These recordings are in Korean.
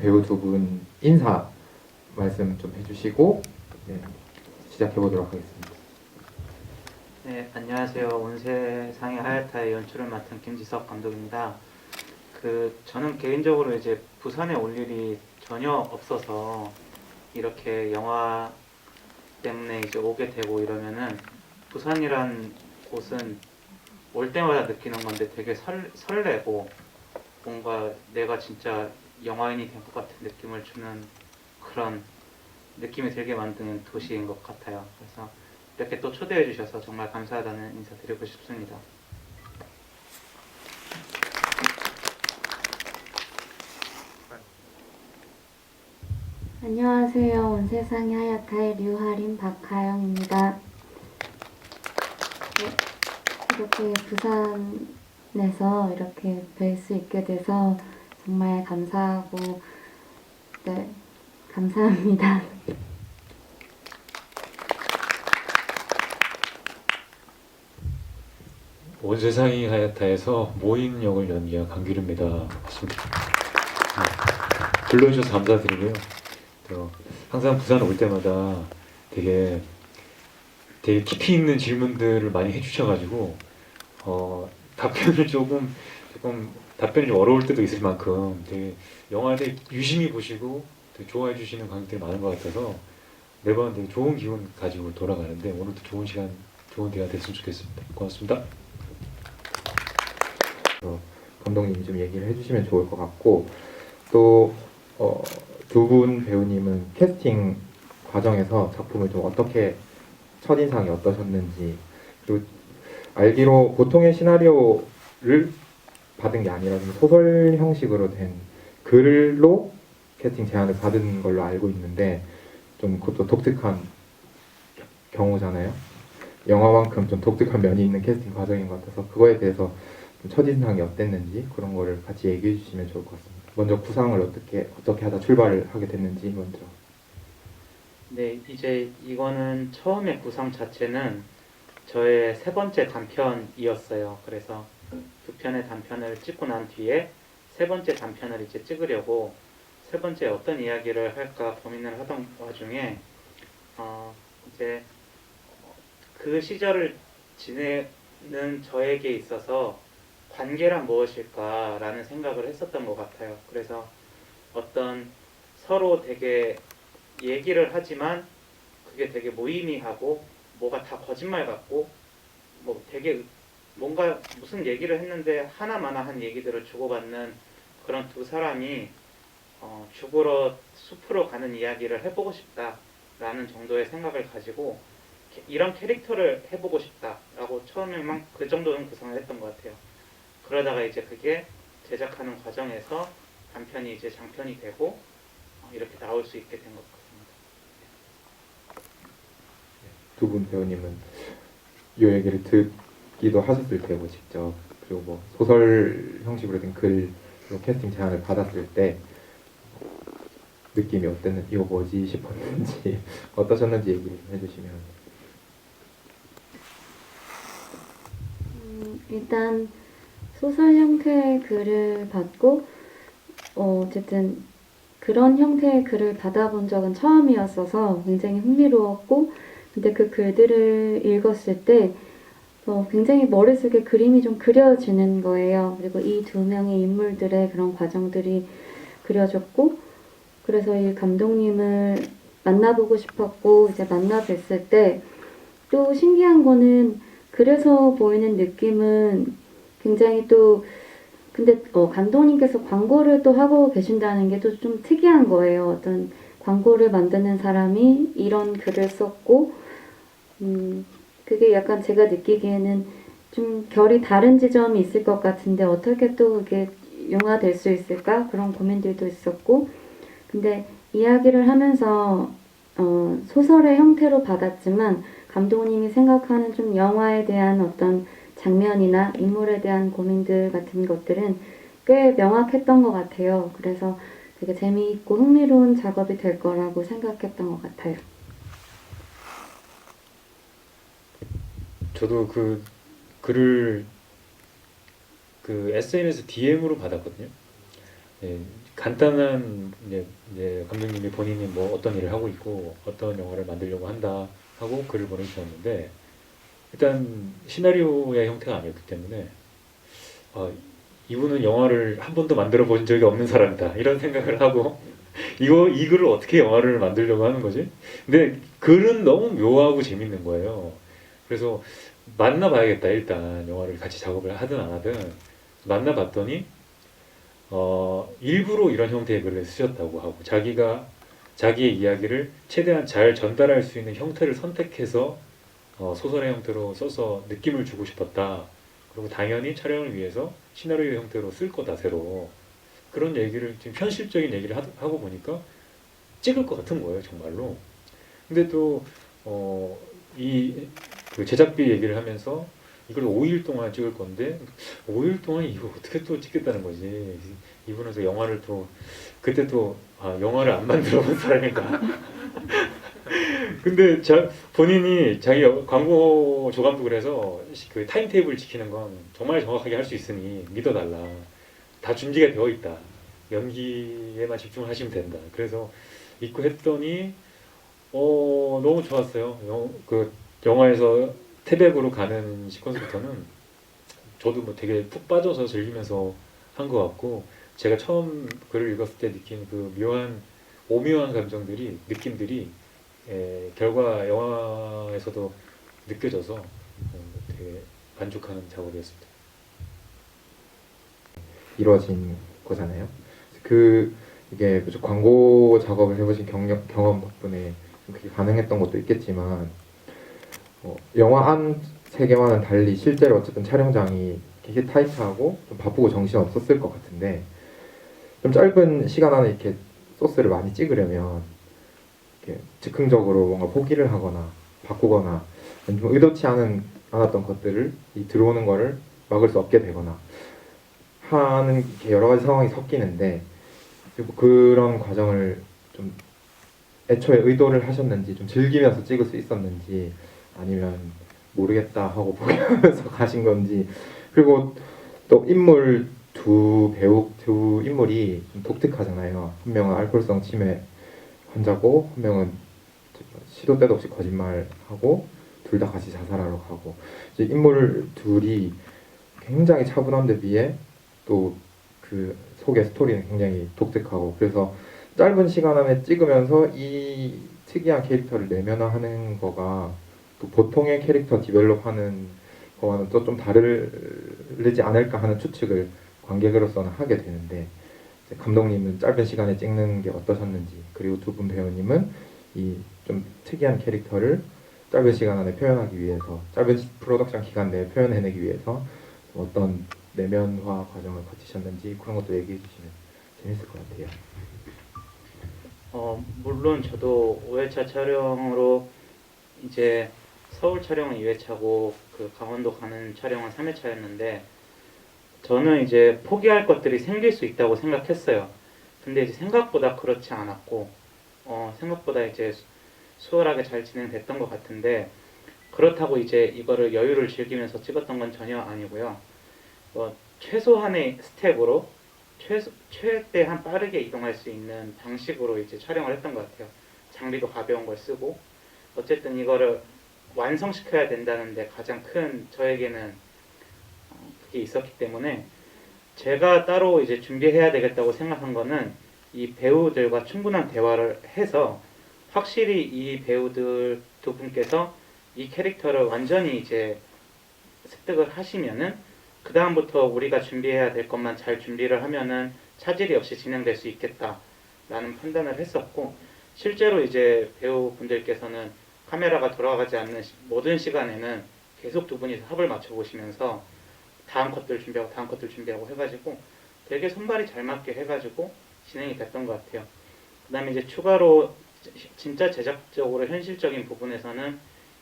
배우 두 분 인사 말씀 좀 해주시고 네, 시작해 보도록 하겠습니다. 네, 안녕하세요. 온세상의 하야타의 연출을 맡은 김지석 감독입니다. 저는 개인적으로 이제 부산에 올 일이 전혀 없어서 이렇게 영화 때문에 이제 오게 되고 이러면은 부산이란 곳은 올 때마다 느끼는 건데 되게 설레고 뭔가 내가 진짜 영화인이 된 것 같은 느낌을 주는 그런 느낌이 들게 만드는 도시인 것 같아요. 그래서 이렇게 또 초대해 주셔서 정말 감사하다는 인사 드리고 싶습니다. 안녕하세요. 온 세상의 하야타의 류하림 박하영입니다. 네, 이렇게 부산에서 이렇게 뵐 수 있게 돼서 정말 감사하고, 네, 감사합니다. 온 세상이 하야타에서 모인 역을 연기한 강규리입니다. 반갑습니다. 네, 불러주셔서 감사드리고요. 또 항상 부산 올 때마다 되게 깊이 있는 질문들을 많이 해주셔가지고 답변을 조금 답변이 좀 어려울 때도 있을 만큼 되게 영화를 유심히 보시고 되게 좋아해 주시는 관객들이 많은 것 같아서 매번 되게 좋은 기운 가지고 돌아가는데 오늘도 좋은 시간, 좋은 대화 됐으면 좋겠습니다. 고맙습니다. 감독님이 좀 얘기를 해주시면 좋을 것 같고 또 두 분 배우님은 캐스팅 과정에서 작품을 좀 어떻게 첫인상이 어떠셨는지 그리고 알기로 보통의 시나리오를 받은 게 아니라 좀 소설 형식으로 된 글로 캐스팅 제안을 받은 걸로 알고 있는데 좀 그것도 독특한 경우잖아요. 영화만큼 좀 독특한 면이 있는 캐스팅 과정인 것 같아서 그거에 대해서 좀 첫인상이 어땠는지 그런 거를 같이 얘기해 주시면 좋을 것 같습니다. 먼저 구상을 어떻게 하다 출발을 하게 됐는지 먼저. 네, 이제 이거는 처음에 구상 자체는 저의 세 번째 단편이었어요. 그래서 두 편의 단편을 찍고 난 뒤에 세 번째 단편을 이제 찍으려고 세 번째 어떤 이야기를 할까 고민을 하던 와중에 이제 그 시절을 지내는 저에게 있어서 관계란 무엇일까라는 생각을 했었던 것 같아요. 그래서 어떤 서로 되게 얘기를 하지만 그게 되게 무의미하고 뭐가 다 거짓말 같고 뭐 되게 뭔가 무슨 얘기를 했는데 하나마나한 얘기들을 주고받는 그런 두 사람이 죽으러 숲으로 가는 이야기를 해보고 싶다라는 정도의 생각을 가지고 이런 캐릭터를 해보고 싶다라고 처음에만 그 정도는 구상을 했던 것 같아요. 그러다가 이제 그게 제작하는 과정에서 단편이 이제 장편이 되고 이렇게 나올 수 있게 된 것 같습니다. 두 분 배우님은 이 얘기를 듣기도 하셨을 테고 직접 그리고 뭐 소설 형식으로 된 글로 캐스팅 제안을 받았을 때 느낌이 어땠는지 이거 뭐지 싶었는지 어떠셨는지 얘기를 좀 해주시면. 일단 소설 형태의 글을 받고 어쨌든 그런 형태의 글을 받아본 적은 처음이었어서 굉장히 흥미로웠고 근데 그 글들을 읽었을 때 굉장히 머릿속에 그림이 좀 그려지는 거예요. 그리고 이 두 명의 인물들의 그런 과정들이 그려졌고 그래서 이 감독님을 만나보고 싶었고 이제 만나 뵀을 때 또 신기한 거는 그래서 보이는 느낌은 굉장히 또 근데 감독님께서 광고를 또 하고 계신다는 게 또 좀 특이한 거예요. 어떤 광고를 만드는 사람이 이런 글을 썼고 그게 약간 제가 느끼기에는 좀 결이 다른 지점이 있을 것 같은데 어떻게 또 그게 융화될 수 있을까? 그런 고민들도 있었고 근데 이야기를 하면서 소설의 형태로 받았지만 감독님이 생각하는 좀 영화에 대한 어떤 장면이나 인물에 대한 고민들 같은 것들은 꽤 명확했던 것 같아요. 그래서 되게 재미있고 흥미로운 작업이 될 거라고 생각했던 것 같아요. 저도 그 글을 그 SNS DM으로 받았거든요. 네, 간단한 이제 감독님이 본인이 뭐 어떤 일을 하고 있고 어떤 영화를 만들려고 한다 하고 글을 보내주셨는데 일단 시나리오의 형태가 아니었기 때문에 이분은 영화를 한 번도 만들어 본 적이 없는 사람이다 이런 생각을 하고 이 글을 어떻게 영화를 만들려고 하는 거지? 근데 글은 너무 묘하고 재밌는 거예요. 그래서 만나봐야겠다 일단 영화를 같이 작업을 하든 안 하든 만나봤더니 일부러 이런 형태의 글을 쓰셨다고 하고 자기의 이야기를 최대한 잘 전달할 수 있는 형태를 선택해서 소설의 형태로 써서 느낌을 주고 싶었다. 그리고 당연히 촬영을 위해서 시나리오 형태로 쓸 거다 새로. 그런 얘기를 지금 현실적인 얘기를 하고 보니까 찍을 것 같은 거예요 정말로. 근데 또그 제작비 얘기를 하면서 이걸 5일 동안 찍을 건데 5일 동안 이거 어떻게 또 찍겠다는 거지. 이분은 또 영화를 또 그때 또 영화를 안 만들어 본 사람인가. 근데 본인이 자기 광고 조감독을 해서 그 타임테이블 지키는 건 정말 정확하게 할 수 있으니 믿어달라. 다 준비가 되어 있다. 연기에만 집중을 하시면 된다. 그래서 믿고 했더니 너무 좋았어요. 그 영화에서 태백으로 가는 시퀀스부터는 저도 뭐 되게 푹 빠져서 즐기면서 한 것 같고 제가 처음 글을 읽었을 때 느낀 그 오묘한 감정들이 느낌들이 결과 영화에서도 느껴져서 되게 만족하는 작업이었습니다. 이루어진 거잖아요. 이게 무슨 광고 작업을 해보신 경험 덕분에 그게 가능했던 것도 있겠지만 영화 안 세계와는 달리 실제로 어쨌든 촬영장이 되게 타이트하고 좀 바쁘고 정신 없었을 것 같은데 좀 짧은 시간 안에 이렇게 소스를 많이 찍으려면 이렇게 즉흥적으로 뭔가 포기를 하거나 바꾸거나 좀 의도치 않았던 것들을 들어오는 거를 막을 수 없게 되거나 하는 여러 가지 상황이 섞이는데 그런 과정을 좀 애초에 의도를 하셨는지 좀 즐기면서 찍을 수 있었는지 아니면 모르겠다 하고 포기하면서 가신 건지 그리고 또 두 인물이 좀 독특하잖아요. 한 명은 알코올성 치매 환자고 한 명은 시도 때도 없이 거짓말하고 둘 다 같이 자살하러 가고 이제 인물 둘이 굉장히 차분한데 비해 또 그 속의 스토리는 굉장히 독특하고 그래서 짧은 시간 안에 찍으면서 이 특이한 캐릭터를 내면화하는 거가 또 보통의 캐릭터 디벨롭하는 거와는 또 좀 다르지 않을까 하는 추측을 관객으로서는 하게 되는데 감독님은 짧은 시간에 찍는 게 어떠셨는지 그리고 두 분 배우님은 이 좀 특이한 캐릭터를 짧은 시간 안에 표현하기 위해서 짧은 프로덕션 기간 내에 표현해내기 위해서 어떤 내면화 과정을 거치셨는지 그런 것도 얘기해 주시면 재밌을 것 같아요. 물론 저도 5회차 촬영으로 이제 서울 촬영은 2회차고 그 강원도 가는 촬영은 3회차였는데 저는 이제 포기할 것들이 생길 수 있다고 생각했어요. 근데 이제 생각보다 그렇지 않았고 생각보다 이제 수월하게 잘 진행됐던 것 같은데 그렇다고 이제 이거를 여유를 즐기면서 찍었던 건 전혀 아니고요. 최소한의 스텝으로 최대한 빠르게 이동할 수 있는 방식으로 이제 촬영을 했던 것 같아요. 장비도 가벼운 걸 쓰고 어쨌든 이거를 완성시켜야 된다는데 가장 큰 저에게는 그게 있었기 때문에 제가 따로 이제 준비해야 되겠다고 생각한 거는 이 배우들과 충분한 대화를 해서 확실히 이 배우들 두 분께서 이 캐릭터를 완전히 이제 습득을 하시면은 그 다음부터 우리가 준비해야 될 것만 잘 준비를 하면은 차질이 없이 진행될 수 있겠다라는 판단을 했었고 실제로 이제 배우분들께서는 카메라가 돌아가지 않는 모든 시간에는 계속 두 분이서 합을 맞춰 보시면서 다음 컷들 준비하고 해가지고 되게 손발이 잘 맞게 해가지고 진행이 됐던 것 같아요. 그 다음에 이제 추가로 진짜 제작적으로 현실적인 부분에서는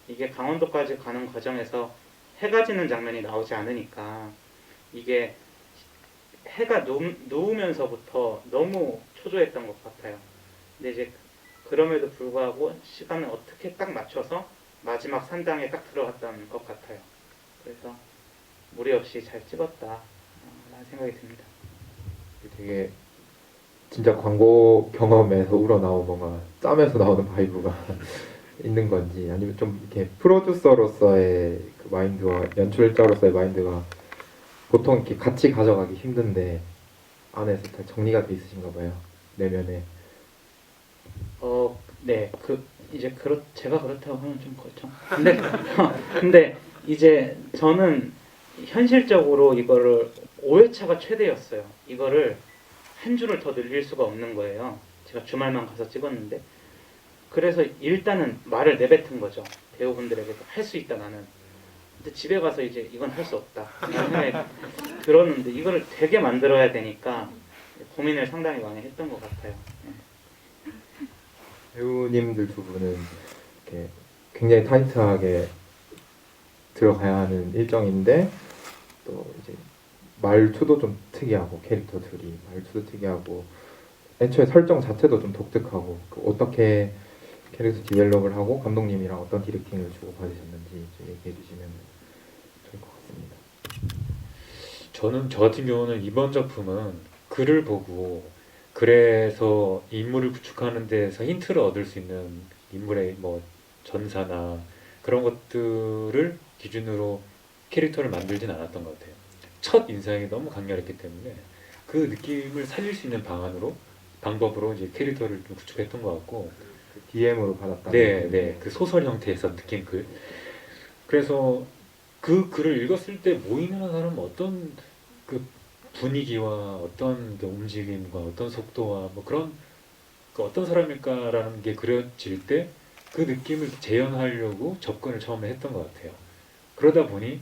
이게 강원도까지 가는 과정에서 해가 지는 장면이 나오지 않으니까 이게 해가 누우면서부터 너무 초조했던 것 같아요. 근데 이제 그럼에도 불구하고 시간을 어떻게 딱 맞춰서 마지막 산당에 딱 들어갔던 것 같아요. 그래서 무리 없이 잘 찍었다 라는 생각이 듭니다. 되게 진짜 광고 경험에서 우러나온 뭔가 짬에서 나오는 바이브가 있는 건지 아니면 좀 이렇게 프로듀서로서의 그 마인드와 연출자로서의 마인드가 보통 이렇게 같이 가져가기 힘든데 안에서 잘 정리가 돼 있으신가 봐요. 내면에. 네, 제가 그렇다고 하면 좀 그렇죠. 근데 이제 저는 현실적으로 이거를 5회차가 최대였어요. 이거를 한 주를 더 늘릴 수가 없는 거예요. 제가 주말만 가서 찍었는데. 그래서 일단은 말을 내뱉은 거죠. 배우분들에게도 할 수 있다 나는. 근데 집에 가서 이제 이건 할 수 없다. 이런 생각이 들었는데 이거를 되게 만들어야 되니까 고민을 상당히 많이 했던 것 같아요. 배우님들 두 분은 이렇게 굉장히 타이트하게 들어가야 하는 일정인데 또 이제 말투도 좀 특이하고 캐릭터들이 말투도 특이하고 애초에 설정 자체도 좀 독특하고 어떻게 캐릭터 디벨롭을 하고 감독님이랑 어떤 디렉팅을 주고 받으셨는지 좀 얘기해 주시면 좋을 것 같습니다. 저 같은 경우는 이번 작품은 글을 보고 그래서 인물을 구축하는 데서 힌트를 얻을 수 있는 인물의 뭐 전사나 그런 것들을 기준으로 캐릭터를 만들진 않았던 것 같아요. 첫 인상이 너무 강렬했기 때문에 그 느낌을 살릴 수 있는 방법으로 이제 캐릭터를 좀 구축했던 것 같고, DM으로 받았다. 네, 그 소설 형태에서 느낀 글. 그래서 그 글을 읽었을 때 모이는 사람은 어떤 그 분위기와 어떤 그 움직임과 어떤 속도와 뭐 그런 그 어떤 사람일까라는 게 그려질 때 그 느낌을 재현하려고 접근을 처음에 했던 것 같아요. 그러다 보니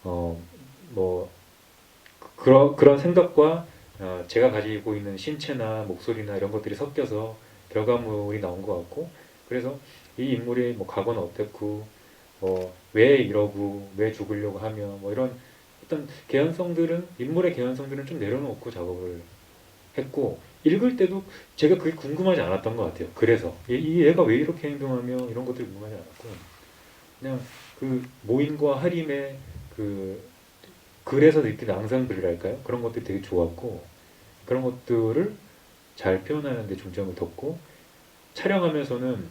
뭐 그런 생각과 제가 가지고 있는 신체나 목소리나 이런 것들이 섞여서 결과물이 나온 것 같고, 그래서 이 인물의 뭐 과거는 어땠고 왜 이러고 왜 죽으려고 하며 뭐 이런 어떤 인물의 개연성들은 좀 내려놓고 작업을 했고, 읽을 때도 제가 그게 궁금하지 않았던 것 같아요. 그래서 이 애가 왜 이렇게 행동하며 이런 것들이 궁금하지 않았고, 그냥 그 모인과 하림의 그 글에서 느낀 앙상블이랄까요? 그런 것들이 되게 좋았고, 그런 것들을 잘 표현하는 데 중점을 뒀고, 촬영하면서는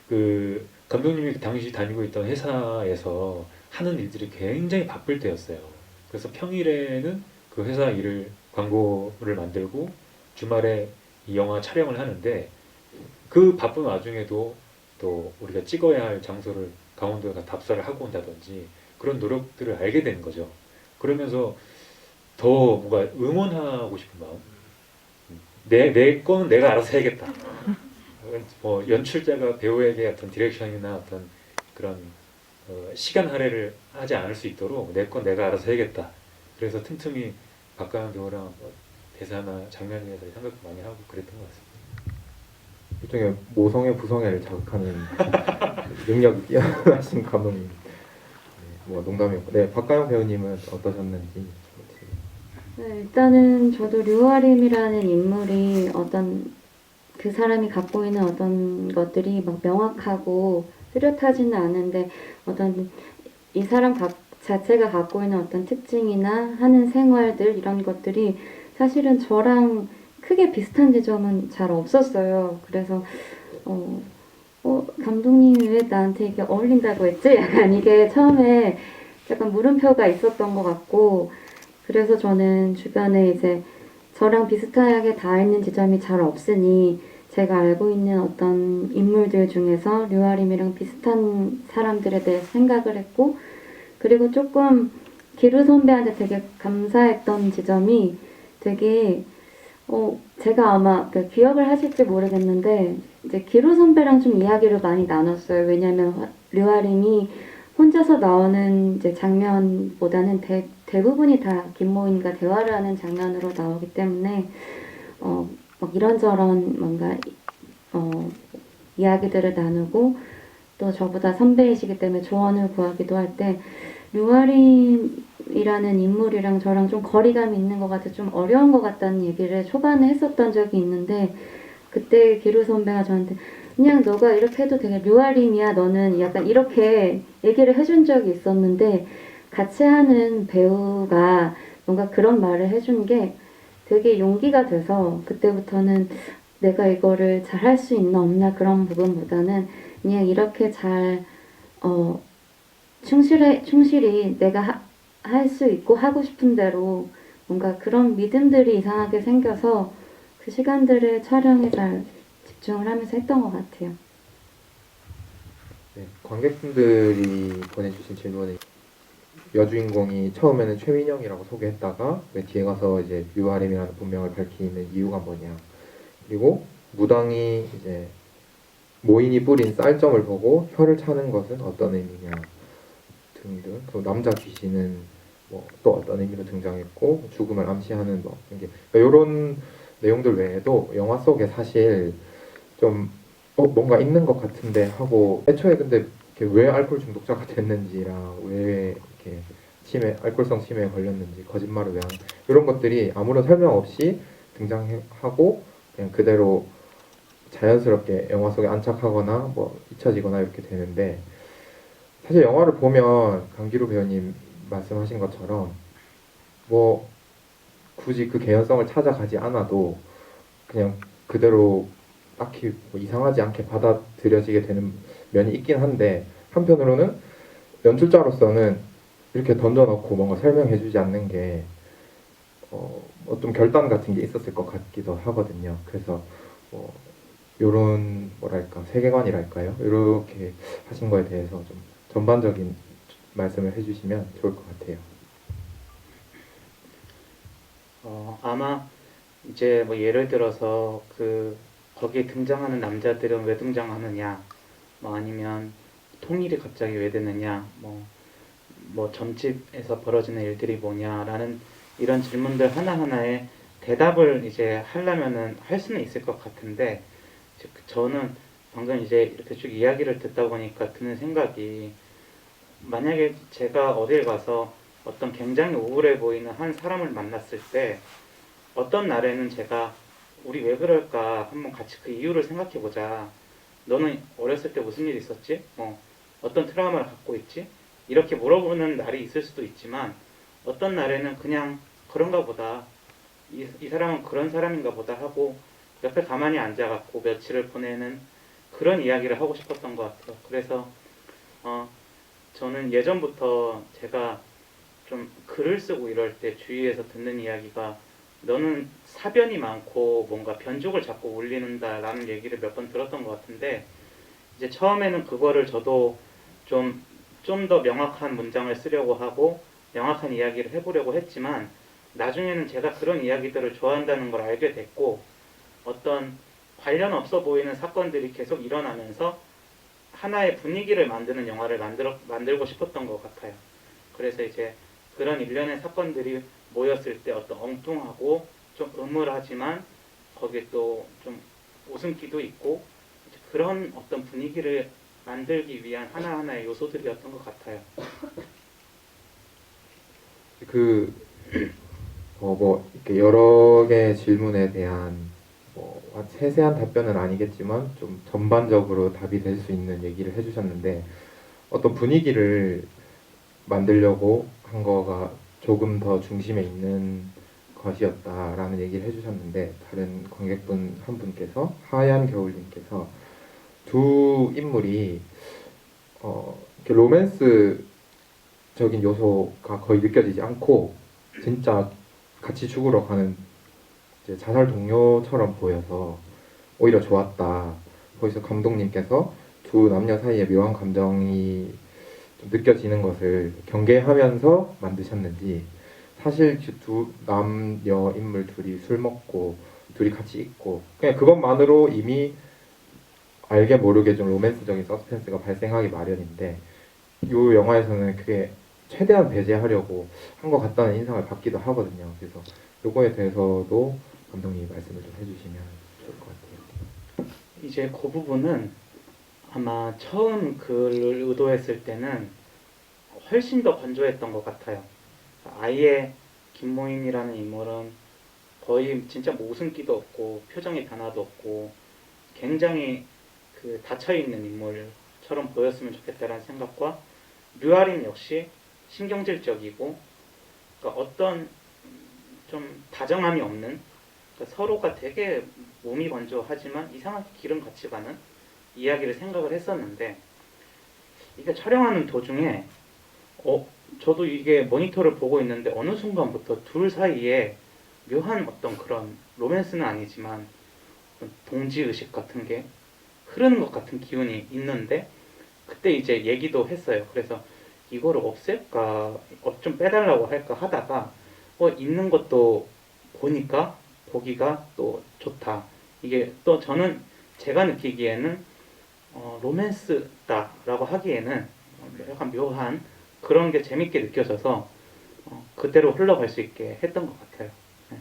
그 감독님이 당시 다니고 있던 회사에서 하는 일들이 굉장히 바쁠 때였어요. 그래서 평일에는 그 회사 일을 광고를 만들고 주말에 이 영화 촬영을 하는데, 그 바쁜 와중에도 또 우리가 찍어야 할 장소를 강원도에 답사를 하고 온다든지 그런 노력들을 알게 되는 거죠. 그러면서 더 뭔가 응원하고 싶은 마음. 내 거는 내가 알아서 해야겠다. 뭐 연출자가 배우에게 어떤 디렉션이나 어떤 그런 시간 할애를 하지 않을 수 있도록 내 건 내가 알아서 해야겠다. 그래서 틈틈이 박가영 배우랑 뭐 대사나 장면에 대해서 생각도 많이 하고 그랬던 것 같습니다. 일종의 모성애 부성애를 자극하는 능력이 뛰어나신 감독님. 네, 뭐 농담이었고, 네, 박가영 배우님은 어떠셨는지. 네, 일단은 저도 류아림이라는 인물이 그 사람이 갖고 있는 어떤 것들이 막 명확하고 뚜렷하지는 않은데 이 사람 자체가 갖고 있는 어떤 특징이나 하는 생활들 이런 것들이 사실은 저랑 크게 비슷한 지점은 잘 없었어요. 그래서 감독님이 왜 나한테 이게 어울린다고 했지? 약간 이게 처음에 약간 물음표가 있었던 것 같고, 그래서 저는 주변에 이제 저랑 비슷하게 닿는 지점이 잘 없으니 제가 알고 있는 어떤 인물들 중에서 류아림이랑 비슷한 사람들에 대해서 생각을 했고, 그리고 조금 기루 선배한테 되게 감사했던 지점이 되게 제가 아마 기억을 하실지 모르겠는데 이제 기루 선배랑 좀 이야기를 많이 나눴어요. 왜냐면 류아림이 혼자서 나오는 이제 장면보다는 대부분이 다 김모인과 대화를 하는 장면으로 나오기 때문에 막 이런저런 뭔가 이야기들을 나누고, 또 저보다 선배이시기 때문에 조언을 구하기도 할 때 류아림이라는 인물이랑 저랑 좀 거리감이 있는 것 같아 좀 어려운 것 같다는 얘기를 초반에 했었던 적이 있는데, 그때 기루 선배가 저한테 그냥 너가 이렇게 해도 되게 류아림이야 너는, 약간 이렇게 얘기를 해준 적이 있었는데, 같이 하는 배우가 뭔가 그런 말을 해준 게 되게 용기가 돼서 그때부터는 내가 이거를 잘 할 수 있나 없나 그런 부분보다는 그냥 이렇게 잘 충실히 내가 할 수 있고 하고 싶은 대로 뭔가 그런 믿음들이 이상하게 생겨서 그 시간들을 촬영에 잘 집중을 하면서 했던 것 같아요. 네, 관객분들이 보내주신 질문은 여주인공이 처음에는 최민영이라고 소개했다가 왜 뒤에 가서 이제 류아림이라는 본명을 밝히는 이유가 뭐냐, 그리고 무당이 이제 모인이 뿌린 쌀점을 보고 혀를 차는 것은 어떤 의미냐 등등, 또 남자 귀신은 뭐 또 어떤 의미로 등장했고 죽음을 암시하는 뭐 이게 이런 내용들 외에도 영화 속에 사실 좀 뭔가 있는 것 같은데 하고 애초에 근데 이렇게 왜 알코올 중독자가 됐는지랑 왜 이렇게 알코올성 치매에 걸렸는지 거짓말을 왜 하는 이런 것들이 아무런 설명 없이 등장하고 그냥 그대로 자연스럽게 영화 속에 안착하거나 뭐 잊혀지거나 이렇게 되는데, 사실 영화를 보면 강기루 배우님 말씀하신 것처럼 뭐 굳이 그 개연성을 찾아가지 않아도 그냥 그대로 딱히 뭐 이상하지 않게 받아들여지게 되는 면이 있긴 한데, 한편으로는 연출자로서는 이렇게 던져놓고 뭔가 설명해주지 않는 게 어떤 결단 같은 게 있었을 것 같기도 하거든요. 그래서 이런 뭐랄까 세계관이랄까요? 이렇게 하신 거에 대해서 좀 전반적인 말씀을 해주시면 좋을 것 같아요. 아마 이제 뭐 예를 들어서 거기에 등장하는 남자들은 왜 등장하느냐, 뭐 아니면 통일이 갑자기 왜 되느냐, 뭐 점집에서 벌어지는 일들이 뭐냐라는 이런 질문들 하나하나에 대답을 이제 하려면은 할 수는 있을 것 같은데, 저는 방금 이제 이렇게 쭉 이야기를 듣다 보니까 드는 생각이, 만약에 제가 어딜 가서 어떤 굉장히 우울해 보이는 한 사람을 만났을 때 어떤 날에는 제가 우리 왜 그럴까 한번 같이 그 이유를 생각해 보자. 너는 어렸을 때 무슨 일 있었지? 어떤 트라우마를 갖고 있지? 이렇게 물어보는 날이 있을 수도 있지만, 어떤 날에는 그냥 그런가 보다. 이 사람은 그런 사람인가 보다 하고 옆에 가만히 앉아갖고 며칠을 보내는 그런 이야기를 하고 싶었던 것 같아요. 그래서 저는 예전부터 제가 좀 글을 쓰고 이럴 때 주위에서 듣는 이야기가, 너는 사변이 많고 뭔가 변죽을 자꾸 울린다라는 얘기를 몇 번 들었던 것 같은데, 이제 처음에는 그거를 저도 좀 더 명확한 문장을 쓰려고 하고 명확한 이야기를 해보려고 했지만, 나중에는 제가 그런 이야기들을 좋아한다는 걸 알게 됐고, 어떤 관련 없어 보이는 사건들이 계속 일어나면서 하나의 분위기를 만드는 영화를 만들고 싶었던 것 같아요. 그래서 이제 그런 일련의 사건들이 모였을 때 어떤 엉뚱하고 좀 음울하지만 거기에 또 좀 웃음기도 있고, 그런 어떤 분위기를 만들기 위한 하나하나의 요소들이었던 것 같아요. 뭐 이렇게 여러 개의 질문에 대한 뭐 세세한 답변은 아니겠지만 좀 전반적으로 답이 될 수 있는 얘기를 해주셨는데, 어떤 분위기를 만들려고 한 거가 조금 더 중심에 있는 것이었다라는 얘기를 해주셨는데, 다른 관객분 한 분께서, 하얀 겨울님께서 두 인물이 이렇게 로맨스적인 요소가 거의 느껴지지 않고 진짜 같이 죽으러 가는 이제 자살 동료처럼 보여서 오히려 좋았다. 거기서 감독님께서 두 남녀 사이의 묘한 감정이 좀 느껴지는 것을 경계하면서 만드셨는지, 사실 두 남녀 인물 둘이 술 먹고 둘이 같이 있고 그냥 그것만으로 이미 알게 모르게 좀 로맨스적인 서스펜스가 발생하기 마련인데, 이 영화에서는 그게 최대한 배제하려고 한 것 같다는 인상을 받기도 하거든요. 그래서 이거에 대해서도 감독님이 말씀을 좀 해주시면 좋을 것 같아요. 이제 그 부분은 아마 처음 글을 의도했을 때는 훨씬 더 건조했던 것 같아요. 아예 김모인이라는 인물은 거의 진짜 뭐 웃음기도 없고 표정의 변화도 없고 굉장히 닫혀있는 인물처럼 보였으면 좋겠다라는 생각과, 류아린 역시 신경질적이고, 그러니까 어떤 좀 다정함이 없는, 그러니까 서로가 되게 몸이 건조하지만 이상하게 기름 같이 가는 이야기를 생각을 했었는데, 이게 촬영하는 도중에 저도 이게 모니터를 보고 있는데 어느 순간부터 둘 사이에 묘한 어떤 그런 로맨스는 아니지만 어떤 동지의식 같은 게 흐르는 것 같은 기운이 있는데, 그때 이제 얘기도 했어요. 그래서 이거를 없앨까, 좀 빼달라고 할까 하다가 있는 것도 보니까 보기가 또 좋다. 이게 또 저는 제가 느끼기에는 로맨스다라고 하기에는 약간 묘한 그런 게 재밌게 느껴져서 그대로 흘러갈 수 있게 했던 것 같아요. 네.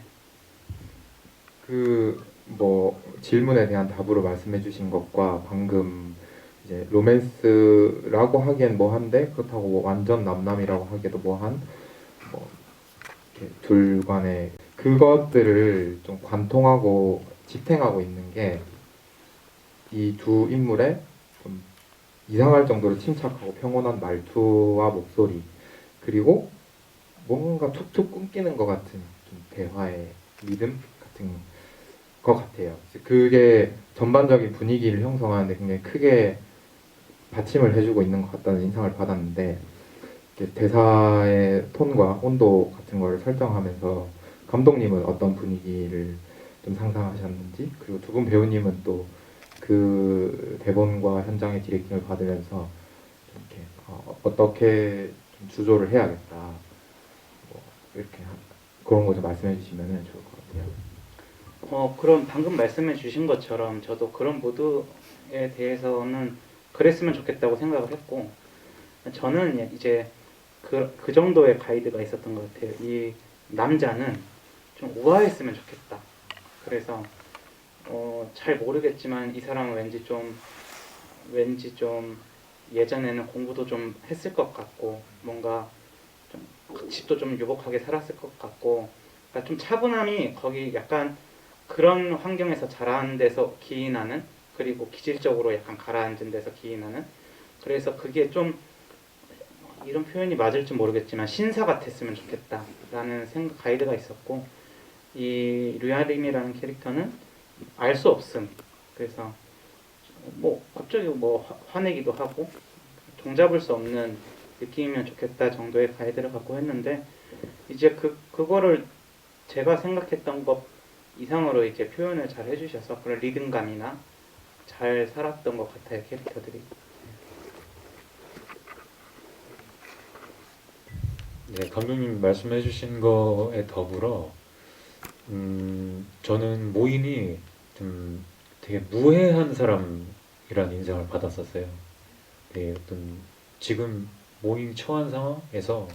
그 뭐 질문에 대한 답으로 말씀해 주신 것과 방금 이제 로맨스라고 하기엔 뭐한데 그렇다고 뭐 완전 남남이라고 하기에도 뭐한 뭐 이렇게 둘 간의 그것들을 좀 관통하고 지탱하고 있는 게 이 두 인물의 좀 이상할 정도로 침착하고 평온한 말투와 목소리, 그리고 뭔가 툭툭 끊기는 것 같은 좀 대화의 리듬 같은 것 같아요. 그게 전반적인 분위기를 형성하는데 굉장히 크게 받침을 해주고 있는 것 같다는 인상을 받았는데, 이렇게 대사의 톤과 온도 같은 거를 설정하면서 감독님은 어떤 분위기를 좀 상상하셨는지, 그리고 두 분 배우님은 또 그 대본과 현장의 디렉팅을 받으면서 이렇게 어떻게 좀 주조를 해야겠다, 뭐 이렇게 그런 거 좀 말씀해 주시면 좋을 것 같아요. 그럼 방금 말씀해 주신 것처럼 저도 그런 모드에 대해서는 그랬으면 좋겠다고 생각을 했고, 저는 이제 그 정도의 가이드가 있었던 것 같아요. 이 남자는 좀 우아했으면 좋겠다. 그래서 잘 모르겠지만 이 사람은 왠지 좀 예전에는 공부도 좀 했을 것 같고, 뭔가 좀 집도 좀 유복하게 살았을 것 같고, 그러니까 좀 차분함이 거기 약간 그런 환경에서 자란 데서 기인하는, 그리고 기질적으로 약간 가라앉은 데서 기인하는, 그래서 그게 좀 이런 표현이 맞을지 모르겠지만 신사 같았으면 좋겠다라는 생각 가이드가 있었고, 이 류아림이라는 캐릭터는 알 수 없음. 그래서 뭐 갑자기 뭐 화내기도 하고 종잡을 수 없는 느낌이면 좋겠다 정도의 가이드를 갖고 했는데, 이제 그거를 제가 생각했던 것 이상으로 이제 표현을 잘 해주셔서 그런 리듬감이나 잘 살았던 것 같아요, 캐릭터들이. 네, 감독님 말씀해주신 거에 더불어 저는 모인이 좀 되게 무해한 사람이라는 인상을 받았었어요. 되게 어떤 지금 모인이 처한 상황에서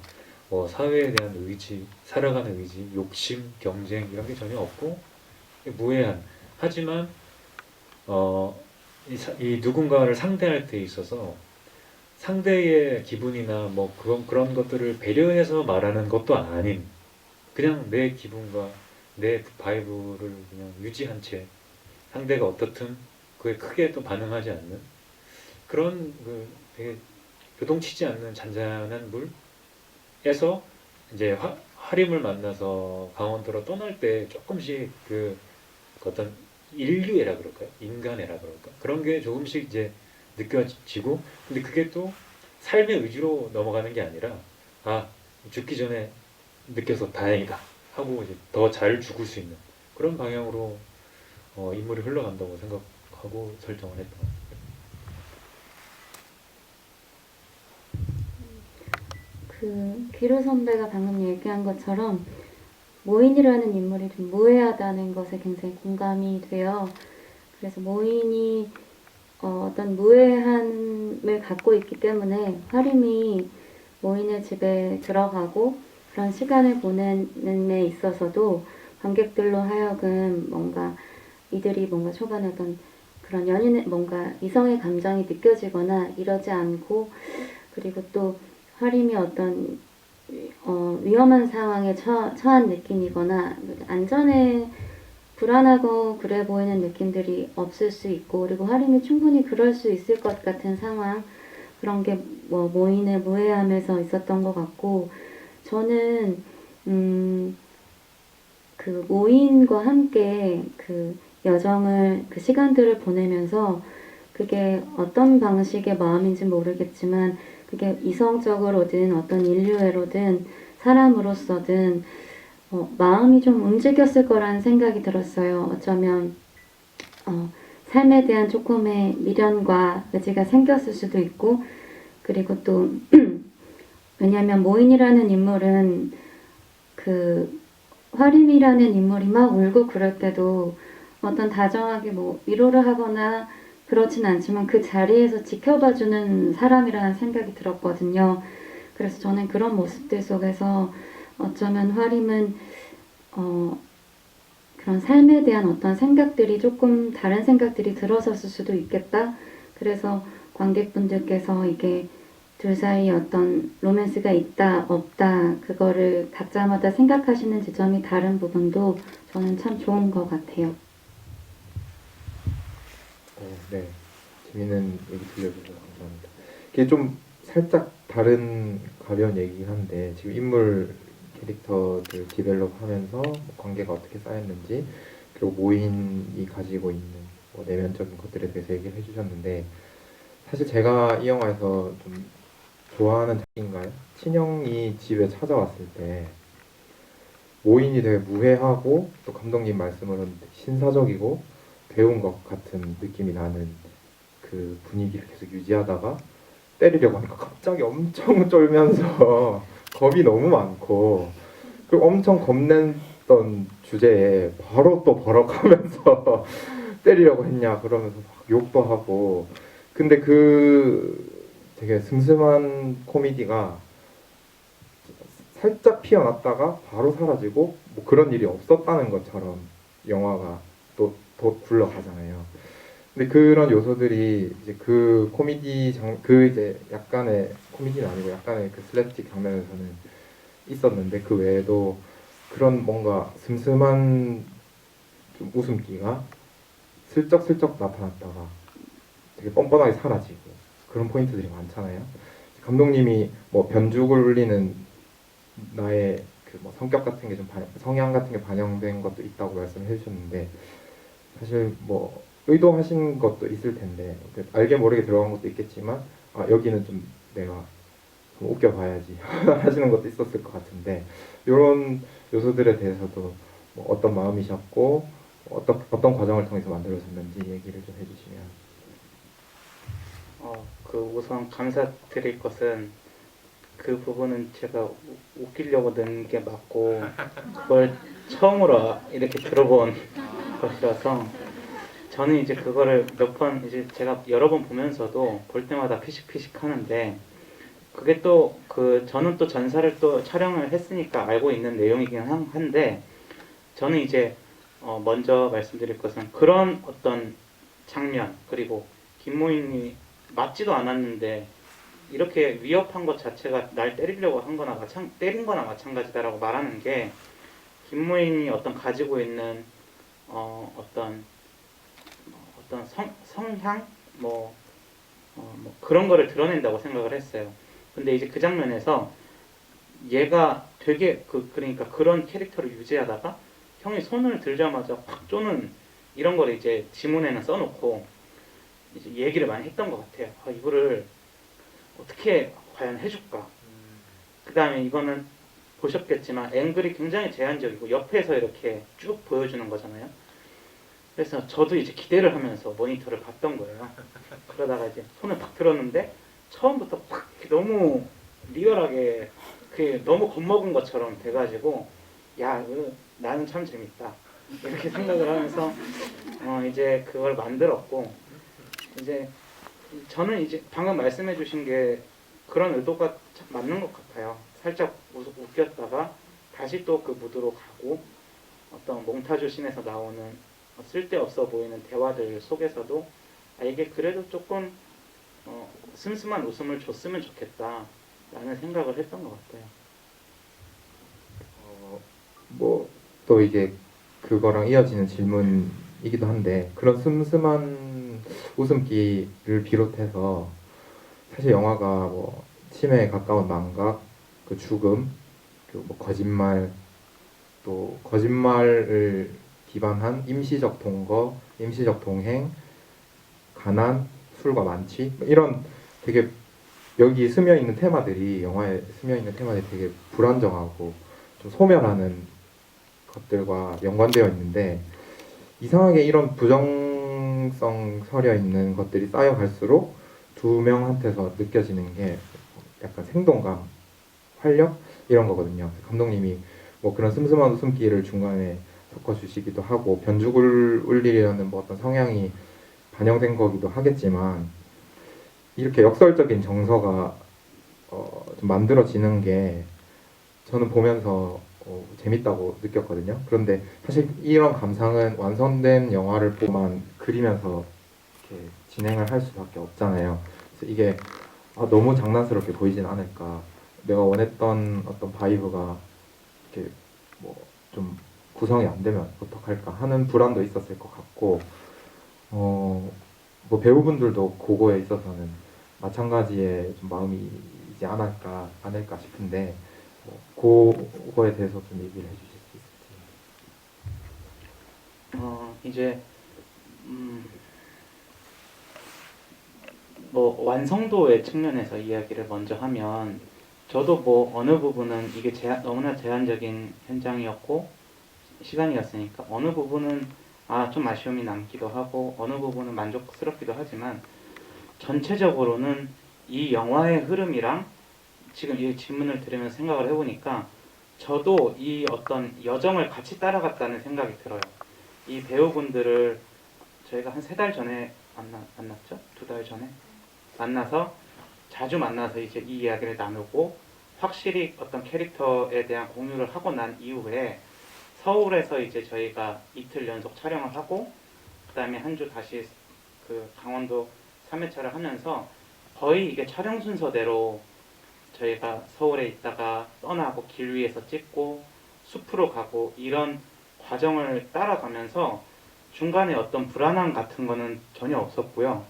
사회에 대한 의지, 살아가는 의지, 욕심, 경쟁 이런 게 전혀 없고 무해한. 하지만 이 누군가를 상대할 때 있어서 상대의 기분이나 뭐 그런 것들을 배려해서 말하는 것도 아닌, 그냥 내 기분과 내 바이브를 그냥 유지한 채 상대가 어떻든 그에 크게 또 반응하지 않는 그런 그 되게 요동치지 않는 잔잔한 물에서 이제 하림을 만나서 강원도로 떠날 때 조금씩 그 어떤 인류애라 그럴까요? 인간애라 그럴까? 그런 게 조금씩 이제 느껴지고, 근데 그게 또 삶의 의지로 넘어가는 게 아니라 죽기 전에 느껴서 다행이다 하고 이제 더 잘 죽을 수 있는 그런 방향으로 인물이 흘러간다고 생각하고 설정을 했던 것 같아요. 기루 선배가 방금 얘기한 것처럼 모인이라는 인물이 좀 무해하다는 것에 굉장히 공감이 돼요. 그래서 모인이 어떤 무해함을 갖고 있기 때문에 하림이 모인의 집에 들어가고 그런 시간을 보내는 데 있어서도 관객들로 하여금 뭔가 이들이 뭔가 초반에 어떤 그런 연인의 뭔가 이성의 감정이 느껴지거나 이러지 않고, 그리고 또 하림이 어떤 위험한 상황에 처한 느낌이거나 안전에 불안하고 그래 보이는 느낌들이 없을 수 있고, 그리고 하림이 충분히 그럴 수 있을 것 같은 상황, 그런 게 뭐 모인의 무해함에서 있었던 것 같고, 저는 그 모인과 함께 그 여정을 그 시간들을 보내면서 그게 어떤 방식의 마음인지 모르겠지만 그게 이성적으로든 어떤 인류애로든 사람으로서든 마음이 좀 움직였을 거라는 생각이 들었어요. 어쩌면 삶에 대한 조금의 미련과 의지가 생겼을 수도 있고 그리고 또 왜냐하면 모인이라는 인물은 그 화림이라는 인물이 막 울고 그럴 때도 어떤 다정하게 뭐 위로를 하거나 그렇진 않지만 그 자리에서 지켜봐주는 사람이라는 생각이 들었거든요. 그래서 저는 그런 모습들 속에서 어쩌면 화림은 그런 삶에 대한 어떤 생각들이 조금 다른 생각들이 들어섰을 수도 있겠다. 그래서 관객분들께서 이게 둘 사이에 어떤 로맨스가 있다, 없다, 그거를 각자마다 생각하시는 지점이 다른 부분도 저는 참 좋은 것 같아요. 네, 재밌는 얘기 들려주셔서 감사합니다. 이게 좀 살짝 다른 가벼운 얘기긴 한데 지금 인물 캐릭터들 디벨롭하면서 뭐 관계가 어떻게 쌓였는지 그리고 모인이 가지고 있는 뭐 내면적인 것들에 대해서 얘기를 해주셨는데 사실 제가 이 영화에서 좀 좋아하는 장면인가요? 친형이 집에 찾아왔을 때 모인이 되게 무해하고 또 감독님 말씀으로는 신사적이고 배운 것 같은 느낌이 나는 그 분위기를 계속 유지하다가 때리려고 하니까 갑자기 엄청 쫄면서 겁이 너무 많고 그리고 엄청 겁냈던 주제에 바로 또 버럭하면서 때리려고 했냐 그러면서 막 욕도 하고 근데 그 되게 슴슴한 코미디가 살짝 피어났다가 바로 사라지고 뭐 그런 일이 없었다는 것처럼 영화가 또 굴러가잖아요. 근데 그런 요소들이 이제 그 코미디 그 이제 약간의 코미디는 아니고 약간의 그 슬랩스틱 장면에서는 있었는데 그 외에도 그런 뭔가 슴슴한 좀 웃음기가 슬쩍슬쩍 나타났다가 되게 뻔뻔하게 사라지고 그런 포인트들이 많잖아요. 감독님이 뭐 변죽을 울리는 나의 그 뭐 성격 같은 게 좀 성향 같은 게 반영된 것도 있다고 말씀을 해주셨는데 사실 뭐 의도하신 것도 있을 텐데 알게 모르게 들어간 것도 있겠지만 아 여기는 좀 내가 좀 웃겨봐야지 하시는 것도 있었을 것 같은데 이런 요소들에 대해서도 뭐 어떤 마음이셨고 어떤 과정을 통해서 만들어졌는지 얘기를 좀 해주시면. 그 우선 감사드릴 것은 그 부분은 제가 웃기려고 넣은 게 맞고 그걸 처음으로 이렇게 들어본 것이라서 저는 이제 그거를 몇 번 이제 제가 여러 번 보면서도 볼 때마다 피식피식 하는데 그게 또 그 저는 또 전사를 또 촬영을 했으니까 알고 있는 내용이긴 한데 저는 이제 먼저 말씀드릴 것은 그런 어떤 장면 그리고 김모인이 맞지도 않았는데 이렇게 위협한 것 자체가 날 때리려고 한 거나 때린 거나 마찬가지다라고 말하는 게 김모인이 어떤 가지고 있는 어떤 성향 뭐 그런 거를 드러낸다고 생각을 했어요. 근데 이제 그 장면에서 얘가 되게 그러니까 그런 캐릭터를 유지하다가 형이 손을 들자마자 확 쪼는 이런 걸 이제 지문에는 써놓고 이제 얘기를 많이 했던 것 같아요. 이거를 어떻게 과연 해줄까? 그 다음에 이거는 보셨겠지만 앵글이 굉장히 제한적이고 옆에서 이렇게 쭉 보여주는 거잖아요. 그래서 저도 이제 기대를 하면서 모니터를 봤던 거예요. 그러다가 이제 손을 팍 들었는데 처음부터 팍 너무 리얼하게 너무 겁먹은 것처럼 돼가지고 야 나는 참 재밌다 이렇게 생각을 하면서 이제 그걸 만들었고 이제 저는 이제 방금 말씀해주신 게 그런 의도가 참 맞는 것 같아요. 살짝 웃겼다가 다시 또 그 무드로 가고 어떤 몽타주 씬에서 나오는 쓸데없어 보이는 대화들 속에서도 이게 그래도 조금 슴슴한 웃음을 줬으면 좋겠다 라는 생각을 했던 것 같아요. 뭐 또 이게 그거랑 이어지는 질문이기도 한데 그런 슴슴한 웃음기를 비롯해서 사실 영화가 뭐 치매에 가까운 망각, 그 죽음, 그리고 뭐 거짓말, 또 거짓말을 기반한 임시적 동거, 임시적 동행, 가난, 술과 만취 이런 되게 여기 스며 있는 테마들이 영화에 스며 있는 테마들이 되게 불안정하고 좀 소멸하는 것들과 연관되어 있는데 이상하게 이런 부정성 서려 있는 것들이 쌓여갈수록 두 명한테서 느껴지는 게 약간 생동감, 활력 이런 거거든요. 감독님이 뭐 그런 슴슴한 웃음기를 중간에 섞어주시기도 하고 변죽을 울리려는 뭐 어떤 성향이 반영된 거기도 하겠지만 이렇게 역설적인 정서가 좀 만들어지는 게 저는 보면서 재밌다고 느꼈거든요. 그런데 사실 이런 감상은 완성된 영화를 보고만 그리면서 이렇게 진행을 할 수밖에 없잖아요. 그래서 이게 너무 장난스럽게 보이진 않을까. 내가 원했던 어떤 바이브가 이렇게 뭐 좀 구성이 안 되면 어떡할까 하는 불안도 있었을 것 같고, 뭐 배우분들도 그거에 있어서는 마찬가지의 좀 마음이지 않을까 싶은데, 그거에 대해서 좀 얘기를 해주실 수 있을지. 이제 뭐 완성도의 측면에서 이야기를 먼저 하면 저도 뭐 어느 부분은 이게 너무나 제한적인 현장이었고 시간이었으니까 어느 부분은 좀 아쉬움이 남기도 하고 어느 부분은 만족스럽기도 하지만 전체적으로는 이 영화의 흐름이랑 지금 이 질문을 들으면서 생각을 해보니까 저도 이 어떤 여정을 같이 따라갔다는 생각이 들어요. 이 배우분들을 저희가 한 3달 전에 만났죠? 2달 전에 만나서 자주 만나서 이제 이 이야기를 나누고 확실히 어떤 캐릭터에 대한 공유를 하고 난 이후에 서울에서 이제 저희가 이틀 연속 촬영을 하고 그 다음에 한 주 다시 그 강원도 3회차를 하면서 거의 이게 촬영 순서대로 저희가 서울에 있다가 떠나고 길 위에서 찍고 숲으로 가고 이런 과정을 따라가면서 중간에 어떤 불안함 같은 거는 전혀 없었고요.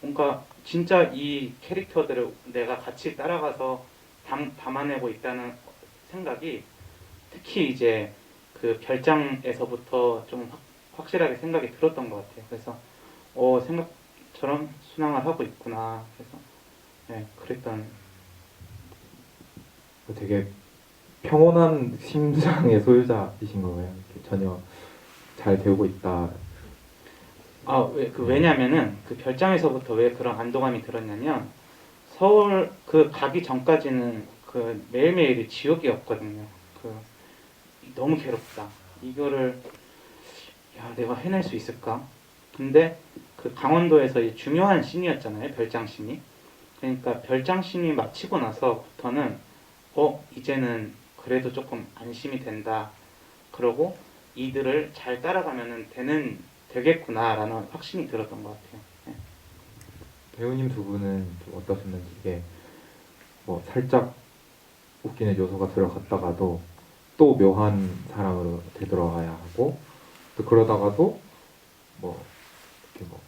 뭔가 진짜 이 캐릭터들을 내가 같이 따라가서 담아내고 있다는 생각이 특히 이제 그 별장에서부터 좀 확실하게 생각이 들었던 것 같아요. 그래서 생각처럼 순항을 하고 있구나. 그래서 네, 그랬던. 되게 평온한 심장의 소유자이신 거예요. 이렇게 전혀 잘 되고 있다. 왜냐면은 그 별장에서부터 왜 그런 안도감이 들었냐면 서울 그 가기 전까지는 그 매일매일이 지옥이었거든요. 그 너무 괴롭다. 이거를 내가 해낼 수 있을까? 근데 그 강원도에서 이 중요한 씬이었잖아요. 별장 씬이. 그러니까 별장 씬이 마치고 나서부터는 이제는 그래도 조금 안심이 된다. 그러고 이들을 잘 따라가면은 되겠구나라는 확신이 들었던 것 같아요. 네. 배우님 두 분은 좀 어떠셨는지 이게 뭐 살짝 웃기는 요소가 들어갔다가도 또 묘한 사람으로 되돌아가야 하고 또 그러다가도 뭐 이렇게 뭐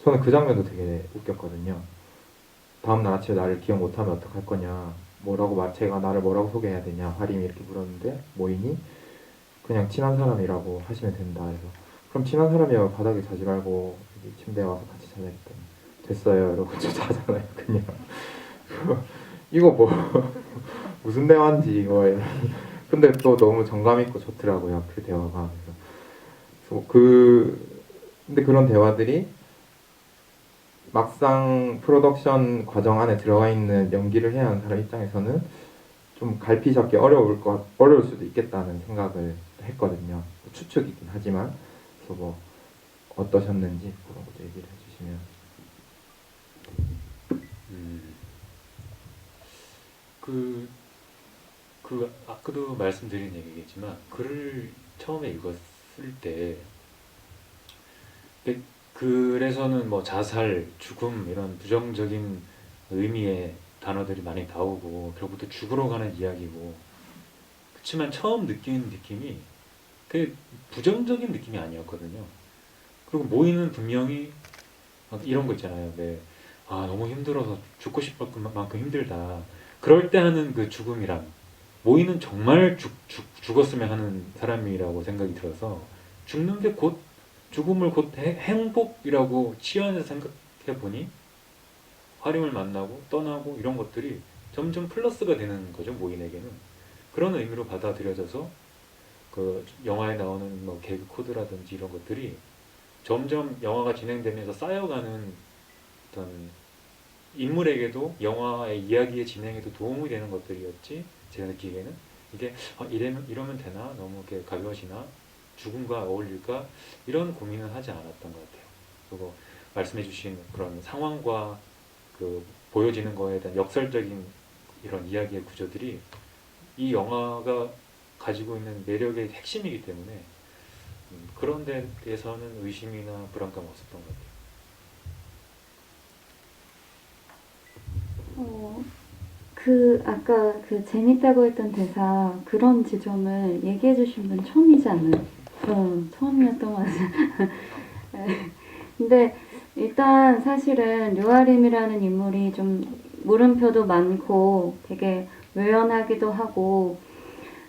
저는 그 장면도 되게 웃겼거든요. 다음날 아침에 나를 기억 못하면 어떡할 거냐, 제가 나를 뭐라고 소개해야 되냐, 화림이 이렇게 물었는데 모인이 그냥 친한 사람이라고 하시면 된다 해서 그럼 친한 사람이면 바닥에 자지 말고 여기 침대에 와서 같이 자자 했더니 됐어요 이러고 저 자잖아요 그냥. 이거 뭐 무슨 대화인지 이거예요. 근데 또 너무 정감 있고 좋더라고요 그 대화가. 그래서 근데 그런 대화들이 막상 프로덕션 과정 안에 들어가 있는 연기를 해야 하는 사람 입장에서는 좀 갈피 잡기 어려울 수도 있겠다는 생각을 했거든요. 추측이긴 하지만. 그래서 뭐 어떠셨는지 그런 것도 얘기를 해주시면. 아까도 말씀드린 얘기겠지만 글을 처음에 읽었을 때 글에서는 뭐 자살, 죽음 이런 부정적인 의미의 단어들이 많이 나오고 결국 또 죽으러 가는 이야기고 그렇지만 처음 느끼는 느낌이 그 부정적인 느낌이 아니었거든요. 그리고 모이는 분명히 막 이런 거 있잖아요. 너무 힘들어서 죽고 싶을 만큼 힘들다. 그럴 때 하는 그 죽음이란 모이는 정말 죽었으면 하는 사람이라고 생각이 들어서 죽는 게 곧 죽음을 곧 행복이라고 치환해서 생각해 보니 화림을 만나고 떠나고 이런 것들이 점점 플러스가 되는 거죠, 모인에게는. 그런 의미로 받아들여져서 그 영화에 나오는 뭐 개그 코드라든지 이런 것들이 점점 영화가 진행되면서 쌓여가는 어떤 인물에게도 영화의 이야기의 진행에도 도움이 되는 것들이었지, 제가 느끼기에는 이게 이러면 되나, 너무 이렇게 가벼워지나, 죽음과 어울릴까, 이런 고민은 하지 않았던 것 같아요. 그리고 말씀해주신 그런 상황과 그 보여지는 거에 대한 역설적인 이런 이야기의 구조들이 이 영화가 가지고 있는 매력의 핵심이기 때문에 그런 데 대해서는 의심이나 불안감 없었던 것 같아요. 아까 그 재밌다고 했던 대사, 그런 지점을 얘기해 주신 분 처음이지 않나요? 처음이었던 것 같아요. 근데 일단 사실은 류아림이라는 인물이 좀 물음표도 많고 되게 외연하기도 하고,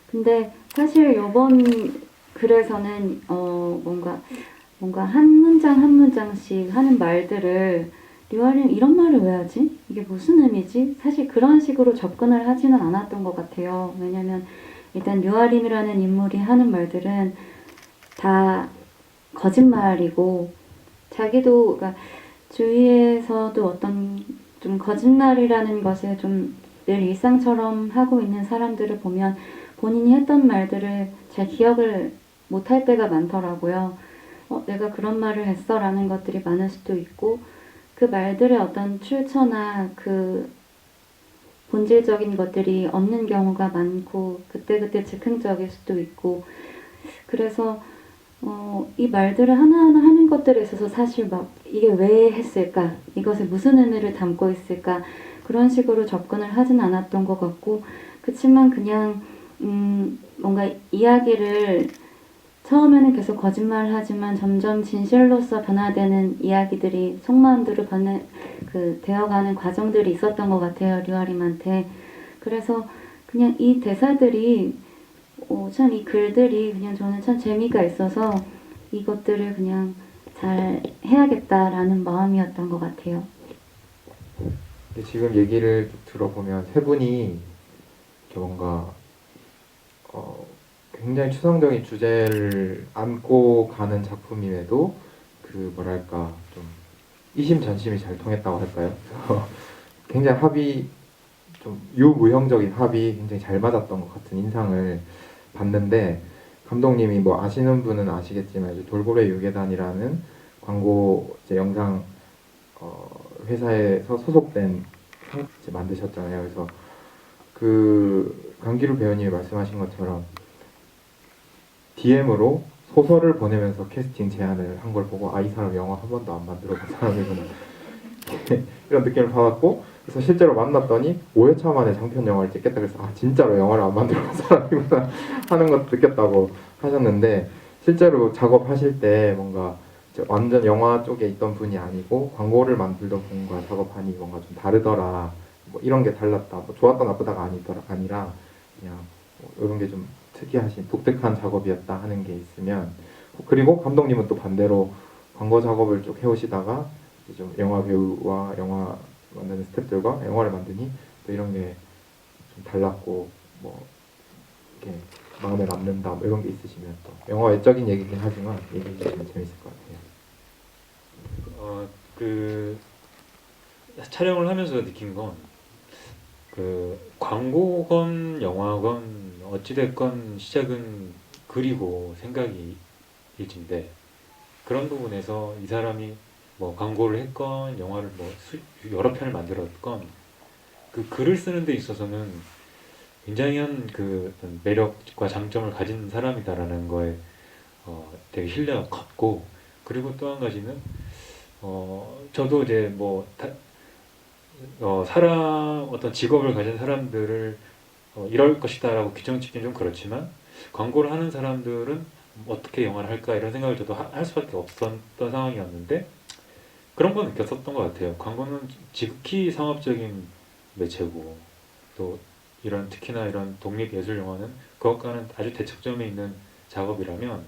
근데 사실 요번 글에서는 뭔가 한 문장 한 문장씩 하는 말들을 류아림 이런 말을 왜 하지? 이게 무슨 의미지? 사실 그런 식으로 접근을 하지는 않았던 것 같아요. 왜냐면 일단 류아림이라는 인물이 하는 말들은 다 거짓말이고, 자기도 그러니까 주위에서도 어떤 좀 거짓말이라는 것을 좀 늘 일상처럼 하고 있는 사람들을 보면 본인이 했던 말들을 잘 기억을 못할 때가 많더라고요. 내가 그런 말을 했어 라는 것들이 많을 수도 있고, 그 말들의 어떤 출처나 그 본질적인 것들이 없는 경우가 많고, 그때그때 즉흥적일 수도 있고, 그래서 이 말들을 하나하나 하는 것들에 있어서 사실 막 이게 왜 했을까? 이것에 무슨 의미를 담고 있을까? 그런 식으로 접근을 하진 않았던 것 같고, 그치만 그냥 뭔가 이야기를 처음에는 계속 거짓말을 하지만 점점 진실로서 변화되는 이야기들이 속마음대로 되어가는 과정들이 있었던 것 같아요, 류아림한테. 그래서 그냥 이 대사들이 참 이 글들이 그냥 저는 참 재미가 있어서 이것들을 그냥 잘 해야겠다라는 마음이었던 것 같아요. 근데 지금 얘기를 쭉 들어보면 세 분이 이렇게 뭔가 굉장히 추상적인 주제를 안고 가는 작품임에도 그 뭐랄까 좀 이심전심이 잘 통했다고 할까요? 굉장히 합이 좀 유무형적인 합이 굉장히 잘 맞았던 것 같은 인상을 봤는데, 감독님이 뭐 아시는 분은 아시겠지만 이제 돌고래 유괴단이라는 광고 이제 영상 회사에서 소속된 이제 만드셨잖아요. 그래서 그 강기루 배우님이 말씀하신 것처럼 DM으로 소설을 보내면서 캐스팅 제안을 한 걸 보고 이 사람 영화 한 번도 안 만들어 본 사람이구나 이런 느낌을 받았고, 그래서 실제로 만났더니 5회차 만에 장편 영화를 찍겠다 그래서 진짜로 영화를 안 만들어 본 사람이구나 하는 것도 느꼈다고 하셨는데, 실제로 작업하실 때 뭔가 완전 영화 쪽에 있던 분이 아니고 광고를 만들던 분과 작업하니 뭔가 좀 다르더라, 뭐 이런 게 달랐다, 뭐 좋았다 나쁘다가 아니라 그냥 뭐 이런 게 좀 특이하신 독특한 작업이었다 하는 게 있으면, 그리고 감독님은 또 반대로 광고 작업을 쭉 해오시다가 이제 좀 영화 배우와 영화 만드는 스태프들과 영화를 만드니 또 이런 게 좀 달랐고 뭐 이렇게 마음에 남는다 뭐 이런 게 있으시면 또 영화 외적인 얘기긴 하지만 얘기해 주시면 재밌을 것 같아요. 그 촬영을 하면서 느낀 건 그 광고건 영화건 어찌됐건 시작은 글이고 생각이 일진데, 그런 부분에서 이 사람이 뭐 광고를 했건 영화를 뭐 여러 편을 만들었건 그 글을 쓰는 데 있어서는 굉장한 그 어떤 매력과 장점을 가진 사람이다라는 거에 되게 신뢰가 컸고, 그리고 또 한 가지는 저도 이제 뭐 어떤 직업을 가진 사람들을 이럴 것이다라고 규정 짓기는 좀 그렇지만, 광고를 하는 사람들은 어떻게 영화를 할까 이런 생각을 저도 할 수밖에 없었던 상황이었는데, 그런 거 느꼈었던 것 같아요. 광고는 지극히 상업적인 매체고 또 이런 특히나 이런 독립 예술 영화는 그것과는 아주 대척점에 있는 작업이라면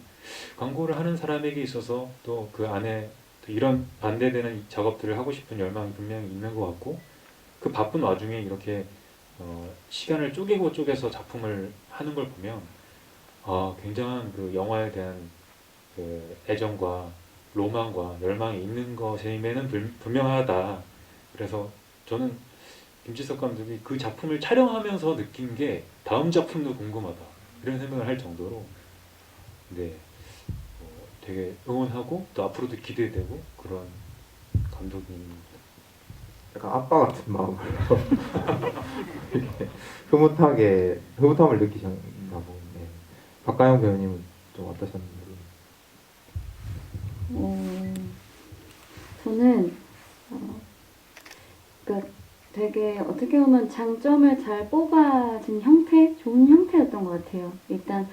광고를 하는 사람에게 있어서 또 그 안에 또 이런 반대되는 작업들을 하고 싶은 열망이 분명히 있는 것 같고 그 바쁜 와중에 이렇게 시간을 쪼개고 쪼개서 작품을 하는 걸 보면 굉장한 그 영화에 대한 그 애정과 로망과 열망이 있는 것임에는 분명하다. 그래서 저는 김지석 감독이 그 작품을 촬영하면서 느낀 게 다음 작품도 궁금하다. 이런 생각을 할 정도로 네, 되게 응원하고 또 앞으로도 기대되고 그런 감독님. 약간 아빠 같은 마음으로 이렇게 흐뭇함을 느끼셨다고. 네. 박가영 배우님은 좀 어떠셨는지. 저는 그러니까 되게 어떻게 보면 장점을 잘 뽑아진 형태, 좋은 형태였던 것 같아요. 일단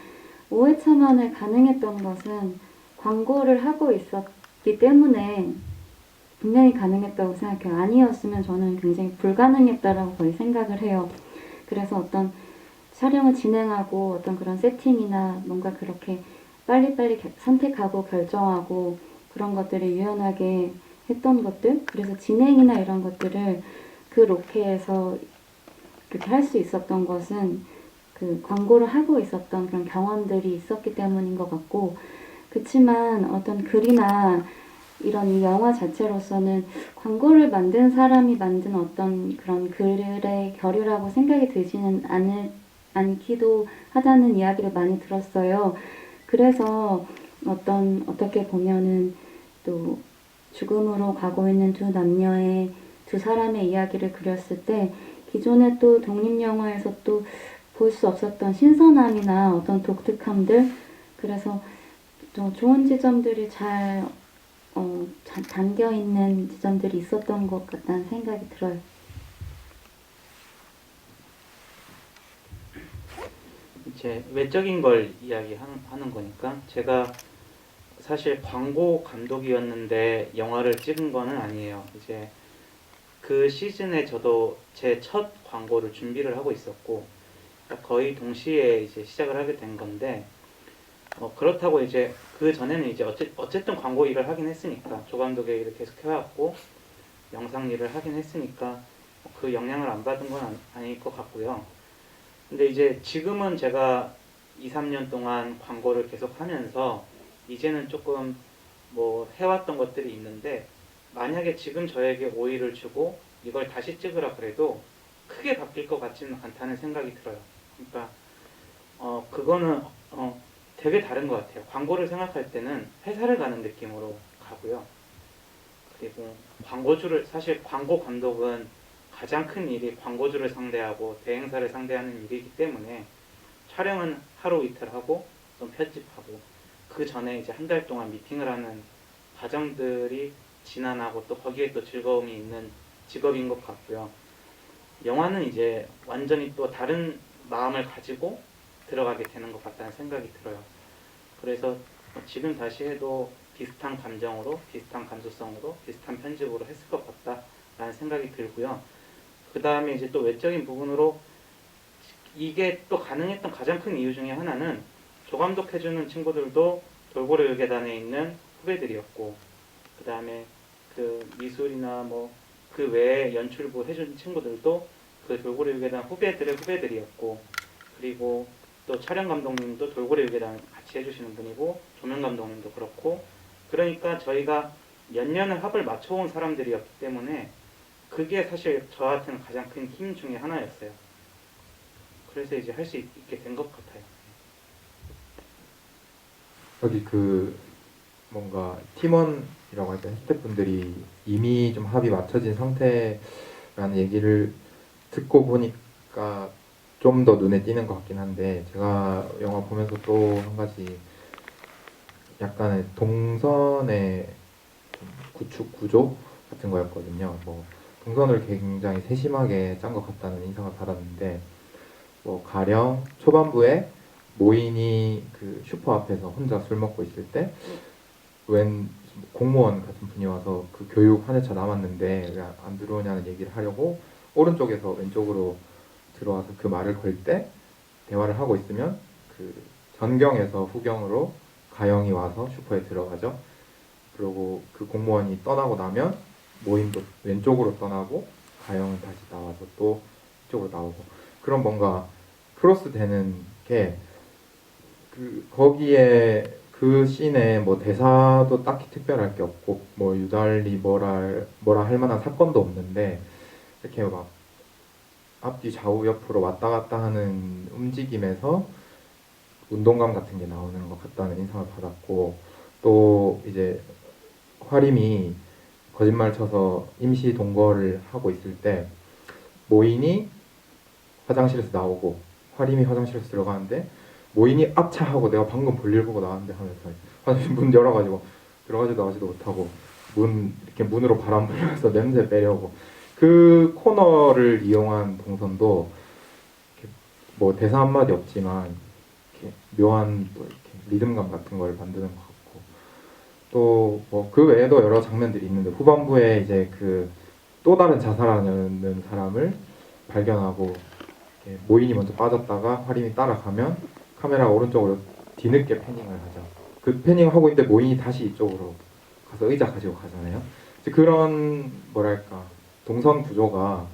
5회 참여를 가능했던 것은 광고를 하고 있었기 때문에 분명히 가능했다고 생각해요. 아니었으면 저는 굉장히 불가능했다라고 거의 생각을 해요. 그래서 어떤 촬영을 진행하고 어떤 그런 세팅이나 뭔가 그렇게 빨리빨리 선택하고 결정하고 그런 것들을 유연하게 했던 것들, 그래서 진행이나 이런 것들을 그 로케에서 그렇게 할 수 있었던 것은 그 광고를 하고 있었던 그런 경험들이 있었기 때문인 것 같고, 그치만 어떤 글이나 이런 이 영화 자체로서는 광고를 만든 사람이 만든 어떤 그런 글의 결이라고 생각이 들지는 않기도 하다는 이야기를 많이 들었어요. 그래서 어떻게 보면은 또 죽음으로 가고 있는 두 남녀의 두 사람의 이야기를 그렸을 때 기존의 또 독립영화에서 또 볼 수 없었던 신선함이나 어떤 독특함들, 그래서 또 좋은 지점들이 잘 담겨 있는 지점들이 있었던 것 같다는 생각이 들어요. 이제 외적인 걸 이야기하는 거니까 제가 사실 광고 감독이었는데 영화를 찍은 거는 아니에요. 이제 그 시즌에 저도 제 첫 광고를 준비를 하고 있었고 거의 동시에 이제 시작을 하게 된 건데 그렇다고 이제 그 전에는 이제 어쨌든 광고 일을 하긴 했으니까 조 감독의 일을 계속 해왔고 영상 일을 하긴 했으니까 그 영향을 안 받은 건 아닐 것 같고요. 근데 이제 지금은 제가 2, 3년 동안 광고를 계속 하면서 이제는 조금 뭐 해왔던 것들이 있는데 만약에 지금 저에게 오일을 주고 이걸 다시 찍으라 그래도 크게 바뀔 것 같지는 않다는 생각이 들어요. 그러니까 그거는 되게 다른 것 같아요. 광고를 생각할 때는 회사를 가는 느낌으로 가고요. 그리고 사실 광고 감독은 가장 큰 일이 광고주를 상대하고 대행사를 상대하는 일이기 때문에 촬영은 하루 이틀 하고 또 편집하고 그 전에 이제 한 달 동안 미팅을 하는 과정들이 지난하고 또 거기에 또 즐거움이 있는 직업인 것 같고요. 영화는 이제 완전히 또 다른 마음을 가지고 들어가게 되는 것 같다는 생각이 들어요. 그래서 지금 다시 해도 비슷한 감정으로, 비슷한 감수성으로, 비슷한 편집으로 했을 것 같다라는 생각이 들고요. 그 다음에 이제 또 외적인 부분으로 이게 또 가능했던 가장 큰 이유 중에 하나는 조 감독 해주는 친구들도 돌고래 의계단에 있는 후배들이었고, 그 다음에 그 미술이나 뭐 그 외에 연출부 해준 친구들도 그 돌고래 의계단 후배들의 후배들이었고, 그리고 또 촬영 감독님도 돌고래 의계단 같이 해주시는 분이고, 조명 감독님도 그렇고, 그러니까 저희가 몇 년을 합을 맞춰온 사람들이었기 때문에 그게 사실 저한테는 가장 큰 힘 중에 하나였어요. 그래서 이제 할 수 있게 된 것 같아요. 여기 뭔가 팀원이라고 할까 스태프분들이 이미 좀 합이 맞춰진 상태라는 얘기를 듣고 보니까 좀 더 눈에 띄는 것 같긴 한데, 제가 영화 보면서 또 한 가지 약간의 동선의 구축 구조 같은 거였거든요. 뭐 동선을 굉장히 세심하게 짠 것 같다는 인상을 받았는데, 뭐 가령 초반부에 모인이 그 슈퍼 앞에서 혼자 술 먹고 있을 때 웬 공무원 같은 분이 와서 그 교육 한 회차 남았는데 왜 안 들어오냐는 얘기를 하려고 오른쪽에서 왼쪽으로 들어와서 그 말을 걸 때 대화를 하고 있으면 그 전경에서 후경으로 가영이 와서 슈퍼에 들어가죠. 그리고 그 공무원이 떠나고 나면 모임도 왼쪽으로 떠나고 가영은 다시 나와서 또 이쪽으로 나오고, 그런 뭔가 크로스 되는 게 그 거기에 그 씬에 뭐 대사도 딱히 특별할 게 없고 뭐 유달리 뭐라 할 만한 사건도 없는데 이렇게 막 앞뒤 좌우 옆으로 왔다 갔다 하는 움직임에서 운동감 같은 게 나오는 것 같다는 인상을 받았고, 또 이제 화림이 거짓말 쳐서 임시 동거를 하고 있을 때 모인이 화장실에서 나오고 화림이 화장실에서 들어가는데 모인이 앞차하고 내가 방금 볼일 보고 나왔는데 하면서 화장실 문 열어가지고 들어가지도 나가지도 못하고 이렇게 문으로 바람 불면서 냄새 빼려고, 그 코너를 이용한 동선도 이렇게 뭐 대사 한마디 없지만 이렇게 묘한 또 이렇게 리듬감 같은 걸 만드는 것 같고, 또 뭐 그 외에도 여러 장면들이 있는데 후반부에 이제 그 또 다른 자살하는 사람을 발견하고 이렇게 모인이 먼저 빠졌다가 화림이 따라가면 카메라가 오른쪽으로 뒤늦게 패닝을 하죠. 그 패닝을 하고 있는데 모인이 다시 이쪽으로 가서 의자 가지고 가잖아요. 이제 그런 뭐랄까 동선 구조가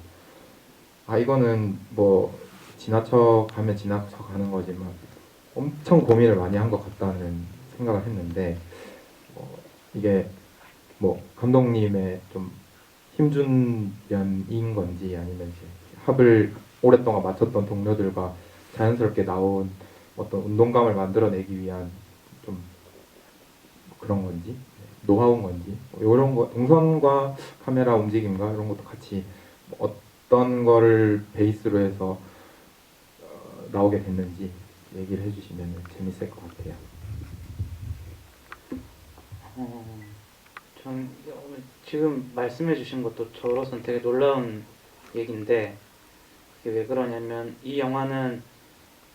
이거는 뭐 지나쳐 가면 지나쳐 가는 거지만 엄청 고민을 많이 한 것 같다는 생각을 했는데, 이게 뭐 감독님의 좀 힘준 면인 건지 아니면 이제 합을 오랫동안 맞췄던 동료들과 자연스럽게 나온 어떤 운동감을 만들어내기 위한 좀 그런 건지 노하우인 건지 이런 거, 동선과 카메라 움직임과 이런 것도 같이 어떤 거를 베이스로 해서 나오게 됐는지 얘기를 해주시면 재밌을 것 같아요. 전 지금 말씀해주신 것도 저로서는 되게 놀라운 얘기인데, 그게 왜 그러냐면 이 영화는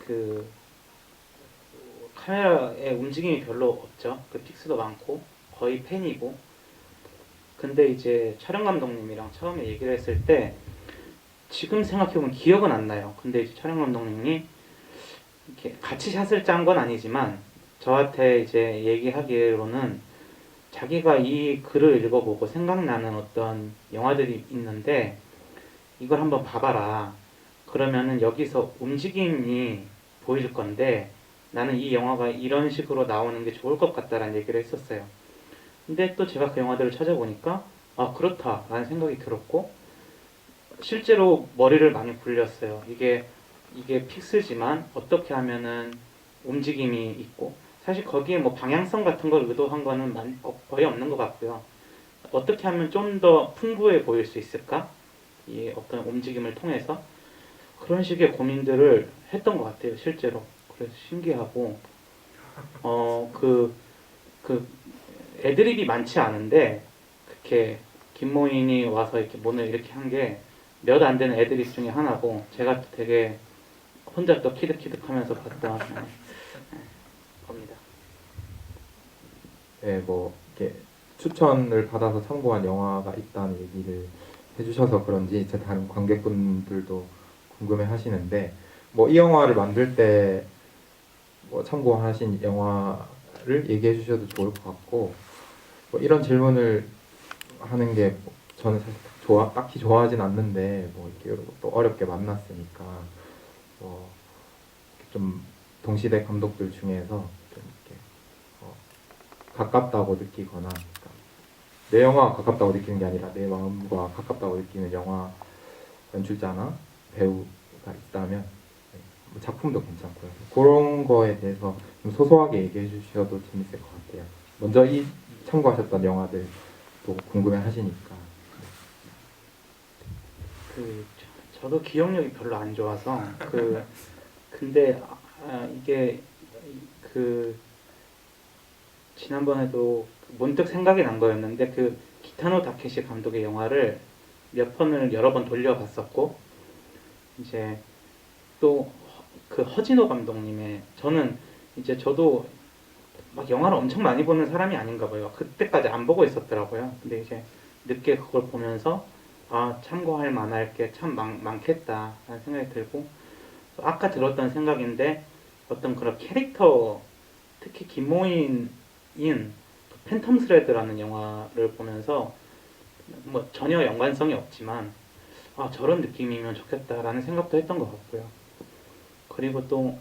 그 카메라의 움직임이 별로 없죠. 그 픽스도 많고 거의 팬이고. 근데 이제 촬영 감독님이랑 처음에 얘기를 했을 때 지금 생각해보면 기억은 안 나요. 근데 이제 촬영 감독님이 이렇게 같이 샷을 짠 건 아니지만 저한테 이제 얘기하기로는 자기가 이 글을 읽어보고 생각나는 어떤 영화들이 있는데 이걸 한번 봐봐라. 그러면은 여기서 움직임이 보일 건데 나는 이 영화가 이런 식으로 나오는 게 좋을 것 같다라는 얘기를 했었어요. 근데 또 제가 그 영화들을 찾아보니까 그렇다라는 생각이 들었고, 실제로 머리를 많이 굴렸어요. 이게 픽스지만 어떻게 하면은 움직임이 있고, 사실 거기에 뭐 방향성 같은 걸 의도한 거는 거의 없는 것 같고요. 어떻게 하면 좀 더 풍부해 보일 수 있을까? 이 어떤 움직임을 통해서 그런 식의 고민들을 했던 것 같아요, 실제로. 그래서 신기하고, 그 애드립이 많지 않은데 그렇게 김모인이 와서 이렇게 문을 이렇게 한 게 몇 안 되는 애드립 중에 하나고, 제가 되게 혼자 또 키득키득하면서 봤던 겁니다. 네, 뭐 이렇게 추천을 받아서 참고한 영화가 있다는 얘기를 해주셔서 그런지 제 다른 관객분들도 궁금해하시는데, 뭐 이 영화를 만들 때 뭐 참고하신 영화를 얘기해 주셔도 좋을 것 같고, 뭐 이런 질문을 하는 게 저는 사실 딱히 좋아하진 않는데 뭐 이렇게 또 어렵게 만났으니까 좀 동시대 감독들 중에서 좀 이렇게 가깝다고 느끼거나, 그러니까 내 영화가 가깝다고 느끼는 게 아니라 내 마음과 가깝다고 느끼는 영화 연출자나 배우가 있다면 뭐 작품도 괜찮고요. 그런 거에 대해서 좀 소소하게 얘기해 주셔도 재밌을 것 같아요. 먼저 이 참고하셨던 영화들도 궁금해 하시니까. 저도 기억력이 별로 안 좋아서 근데 이게 지난번에도 문득 생각이 난 거였는데 기타노 다케시 감독의 영화를 여러 번 돌려봤었고, 이제 또 허진호 감독님의, 저도 막 영화를 엄청 많이 보는 사람이 아닌가 봐요. 그때까지 안 보고 있었더라고요. 근데 이제 늦게 그걸 보면서 참고할 만할 게 참 많겠다라는 생각이 들고, 아까 들었던 생각인데 어떤 그런 캐릭터, 특히 김모인인 팬텀 스레드라는 영화를 보면서 뭐 전혀 연관성이 없지만 저런 느낌이면 좋겠다라는 생각도 했던 것 같고요. 그리고 또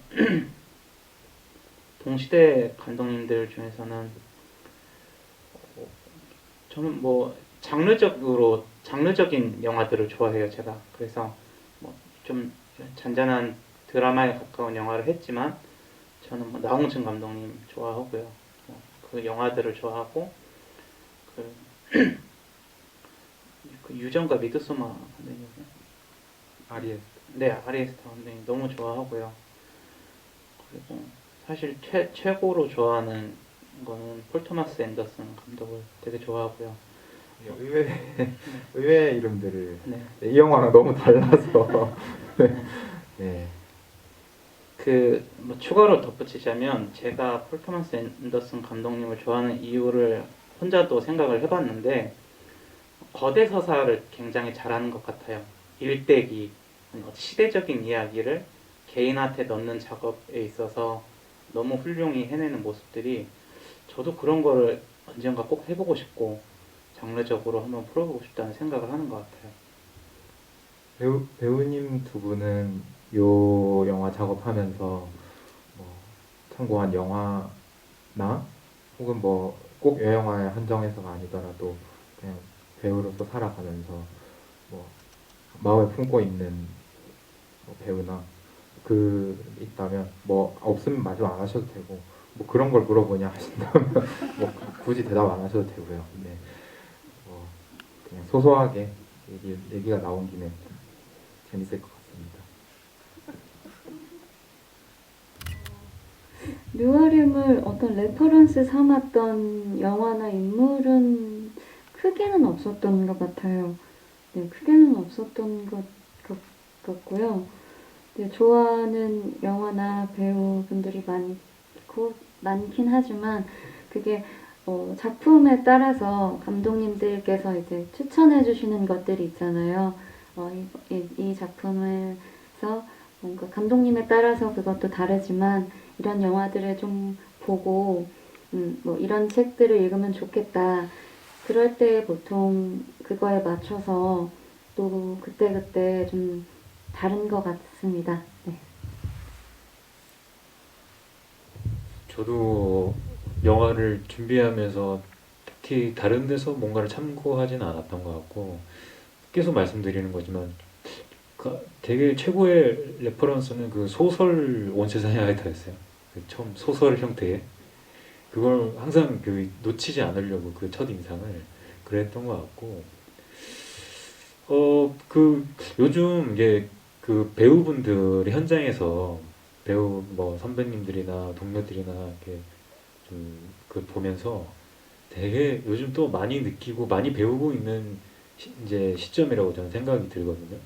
동시대 감독님들 중에서는 저는 뭐 장르적인 영화들을 좋아해요, 제가. 그래서 뭐 좀 잔잔한 드라마에 가까운 영화를 했지만 저는 뭐 나홍진 감독님 좋아하고요. 그 영화들을 좋아하고 그, 그 유전과 미드소마 감독님, 아리에스. 네, 아리에스터 감독님 너무 좋아하고요. 그리고 사실 최고로 좋아하는 거는 폴 토마스 앤더슨 감독을 되게 좋아하고요. 의외의 이름들을 네. 이 영화랑 너무 달라서 네. 뭐 추가로 덧붙이자면 제가 폴 토마스 앤더슨 감독님을 좋아하는 이유를 혼자도 생각을 해봤는데 거대 서사를 굉장히 잘하는 것 같아요. 일대기, 시대적인 이야기를 개인한테 넣는 작업에 있어서 너무 훌륭히 해내는 모습들이 저도 그런 거를 언젠가 꼭 해보고 싶고 장르적으로 한번 풀어보고 싶다는 생각을 하는 것 같아요. 배우님 두 분은 요 영화 작업하면서 뭐 참고한 영화나 혹은 뭐 꼭 이 영화에 한정해서가 아니더라도 그냥 배우로서 살아가면서 뭐 마음에 품고 있는 뭐 배우나 있다면 뭐 없으면 말씀 안 하셔도 되고 뭐 그런 걸 물어보냐 하신다면 뭐 굳이 대답 안 하셔도 되고요. 네. 그냥 소소하게 얘기가 나온 김에 재밌을 것 같습니다. 류아림을 어떤 레퍼런스 삼았던 영화나 인물은 크게는 없었던 것 같아요. 네, 크게는 없었던 것 같고요. 네, 좋아하는 영화나 배우분들이 많긴 하지만 그게 작품에 따라서 감독님들께서 이제 추천해 주시는 것들이 있잖아요. 이 작품에서 뭔가 감독님에 따라서 그것도 다르지만 이런 영화들을 좀 보고 뭐 이런 책들을 읽으면 좋겠다. 그럴 때 보통 그거에 맞춰서 또 그때그때 좀 다른 것 같습니다. 네. 저도 영화를 준비하면서 특히 다른 데서 뭔가를 참고하지는 않았던 것 같고 계속 말씀드리는 거지만 되게 최고의 레퍼런스는 그 소설 온 세상이 아이다였어요. 그 처음 소설 형태의 그걸 항상 놓치지 않으려고 그 첫 인상을 그랬던 것 같고 요즘 이게 그 배우분들이 현장에서 배우 뭐 선배님들이나 동료들이나 이렇게 좀 그 보면서 되게 요즘 또 많이 느끼고 많이 배우고 있는 이제 시점이라고 저는 생각이 들거든요.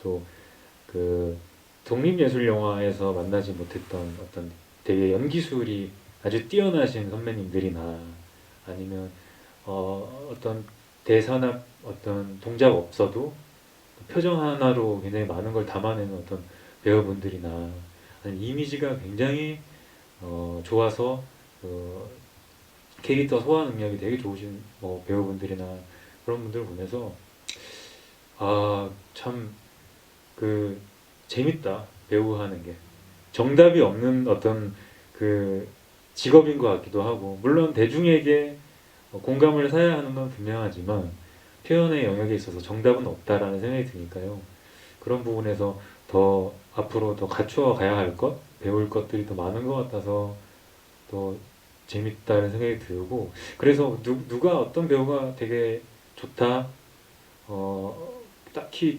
또 그 독립예술 영화에서 만나지 못했던 어떤 되게 연기술이 아주 뛰어나신 선배님들이나 아니면 어떤 대사나 어떤 동작 없어도 표정 하나로 굉장히 많은 걸 담아내는 어떤 배우분들이나 아니면 이미지가 굉장히 좋아서 캐릭터 소화 능력이 되게 좋으신 뭐 배우분들이나 그런 분들을 보면서 참 재밌다 배우 하는 게 정답이 없는 어떤 그 직업인 것 같기도 하고 물론 대중에게 공감을 사야 하는 건 분명하지만 표현의 영역에 있어서 정답은 없다라는 생각이 드니까요. 그런 부분에서 더 앞으로 더 갖추어 가야 할 것, 배울 것들이 더 많은 것 같아서 또 재밌다는 생각이 들고 그래서 누가 어떤 배우가 되게 좋다 딱히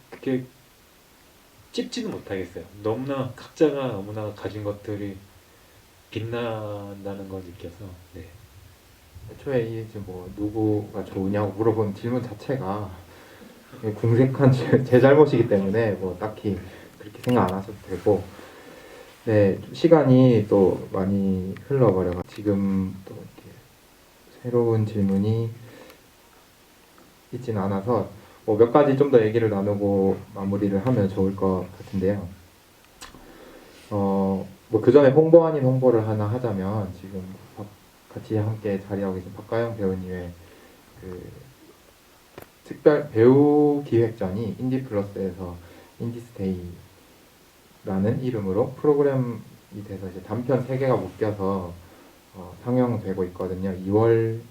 그게 찝지는 못하겠어요. 너무나 각자가 너무나 가진 것들이 빛난다는 걸 느껴서 네. 애초에 이제 뭐 누구가 좋으냐고 물어본 질문 자체가 궁색한 제 잘못이기 때문에 뭐 딱히 그렇게 생각 안 하셔도 되고 네 시간이 또 많이 흘러버려가 지금 또 이렇게 새로운 질문이 있진 않아서 뭐 몇 가지 좀 더 얘기를 나누고 마무리를 하면 좋을 것 같은데요. 뭐 그 전에 홍보 아닌 홍보를 하나 하자면 지금 같이 함께 자리하고 계신 박가영 배우님의 그 특별 배우 기획전이 인디플러스에서 인디스테이라는 이름으로 프로그램이 돼서 이제 단편 3개가 묶여서 상영되고 있거든요. 2월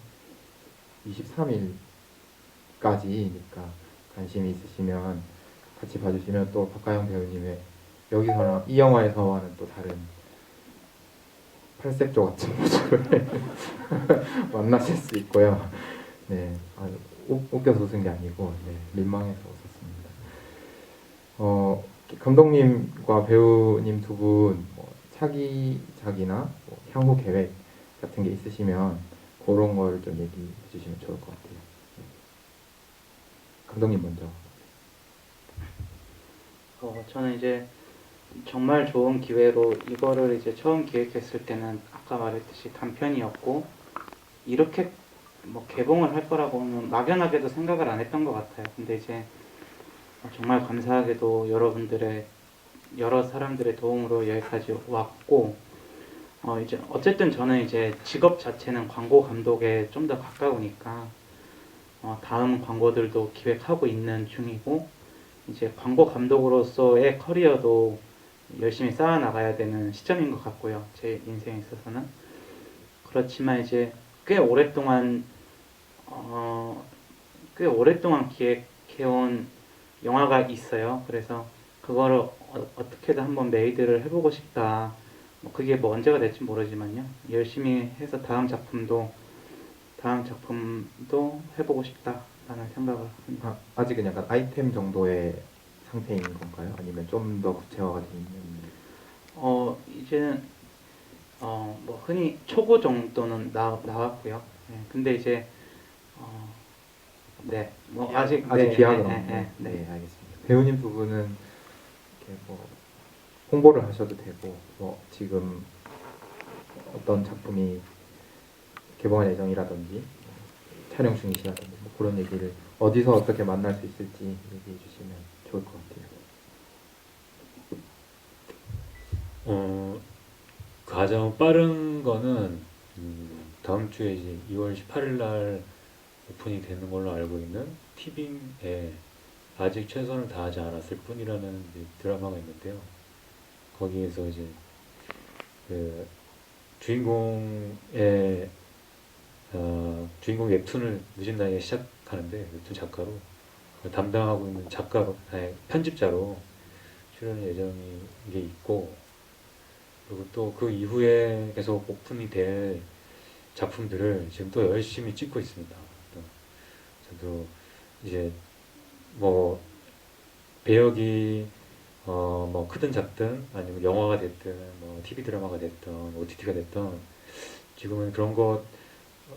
23일까지니까 관심이 있으시면 같이 봐주시면 또 박가영 배우님의 여기서랑 이 영화에서와는 또 다른 팔색조 같은 모습을 만나실 수 있고요. 네, 웃겨서 웃은 게 아니고 민망해서 웃었습니다. 감독님과 배우님 두 분 차기작이나 향후 계획 같은 게 있으시면 그런 걸 좀 얘기해 주시면 좋을 것 같아요. 감독님 먼저. 저는 이제 정말 좋은 기회로 이거를 이제 처음 기획했을 때는 아까 말했듯이 단편이었고 이렇게 뭐 개봉을 할 거라고는 막연하게도 생각을 안 했던 것 같아요. 근데 이제 정말 감사하게도 여러분들의 여러 사람들의 도움으로 여기까지 왔고 이제 어쨌든 저는 이제 직업 자체는 광고 감독에 좀 더 가까우니까 다음 광고들도 기획하고 있는 중이고 이제 광고 감독으로서의 커리어도 열심히 쌓아 나가야 되는 시점인 것 같고요. 제 인생에 있어서는 그렇지만 이제 꽤 오랫동안 기획해온 영화가 있어요. 그래서 그거를 어떻게든 한번 메이드를 해보고 싶다. 그게 뭐 언제가 될지 모르지만요. 열심히 해서 다음 작품도 해보고 싶다라는 생각을 합니다. 아직은 약간 아이템 정도의 상태인 건가요? 아니면 좀 더 구체화가 되어 있는? 이제는 뭐 흔히 초고 정도는 나왔고요. 네, 근데 이제 네, 뭐 아직 기약은 네, 없네. 네. 알겠습니다. 배우님 두 분은 이렇게 뭐 홍보를 하셔도 되고, 뭐 지금 어떤 작품이 개봉할 예정이라든지 촬영 중이시라든지 뭐 그런 얘기를 어디서 어떻게 만날 수 있을지 얘기해 주시면 좋을 것 같아요. 가장 빠른 거는 다음 주에 이제 2월 18일 날 오픈이 되는 걸로 알고 있는 티빙에 아직 최선을 다하지 않았을 뿐이라는 이제 드라마가 있는데요. 거기에서 이제 그 주인공의 주인공 웹툰을 늦은 나이에 시작하는데 웹툰 작가로 담당하고 있는 작가로 편집자로 출연 예정이 게 있고 그리고 또 그 이후에 계속 오픈이 될 작품들을 지금 또 열심히 찍고 있습니다. 또 저도 이제 뭐 배역이 뭐 크든 작든 아니면 영화가 됐든 뭐 TV 드라마가 됐든 OTT가 됐든 지금은 그런 것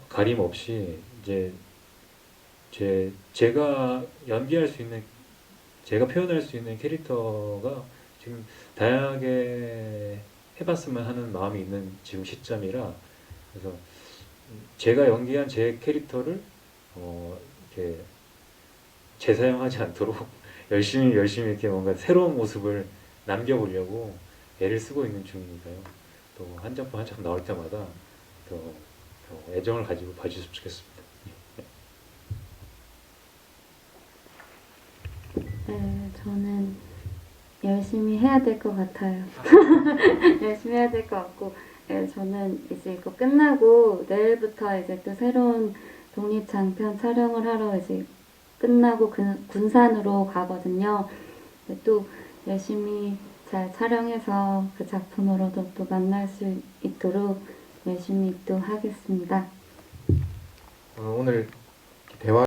가림 없이 이제 제가 연기할 수 있는 제가 표현할 수 있는 캐릭터가 지금 다양하게 해봤으면 하는 마음이 있는 지금 시점이라 그래서 제가 연기한 제 캐릭터를 이렇게 재사용하지 않도록 열심히 이렇게 뭔가 새로운 모습을 남겨보려고 애를 쓰고 있는 중이니까요. 또 한 작품 나올 때마다 또 애정을 가지고 봐주셨으면 좋겠습니다. 네, 저는 열심히 해야 될 것 같아요. 열심히 해야 될 것 같고, 네, 저는 이제 이거 끝나고 내일부터 이제 또 새로운 독립장편 촬영을 하러 이제 끝나고 군산으로 가거든요. 네, 또 열심히 잘 촬영해서 그 작품으로도 또 만날 수 있도록 열심히 또 하겠습니다. 오늘 대화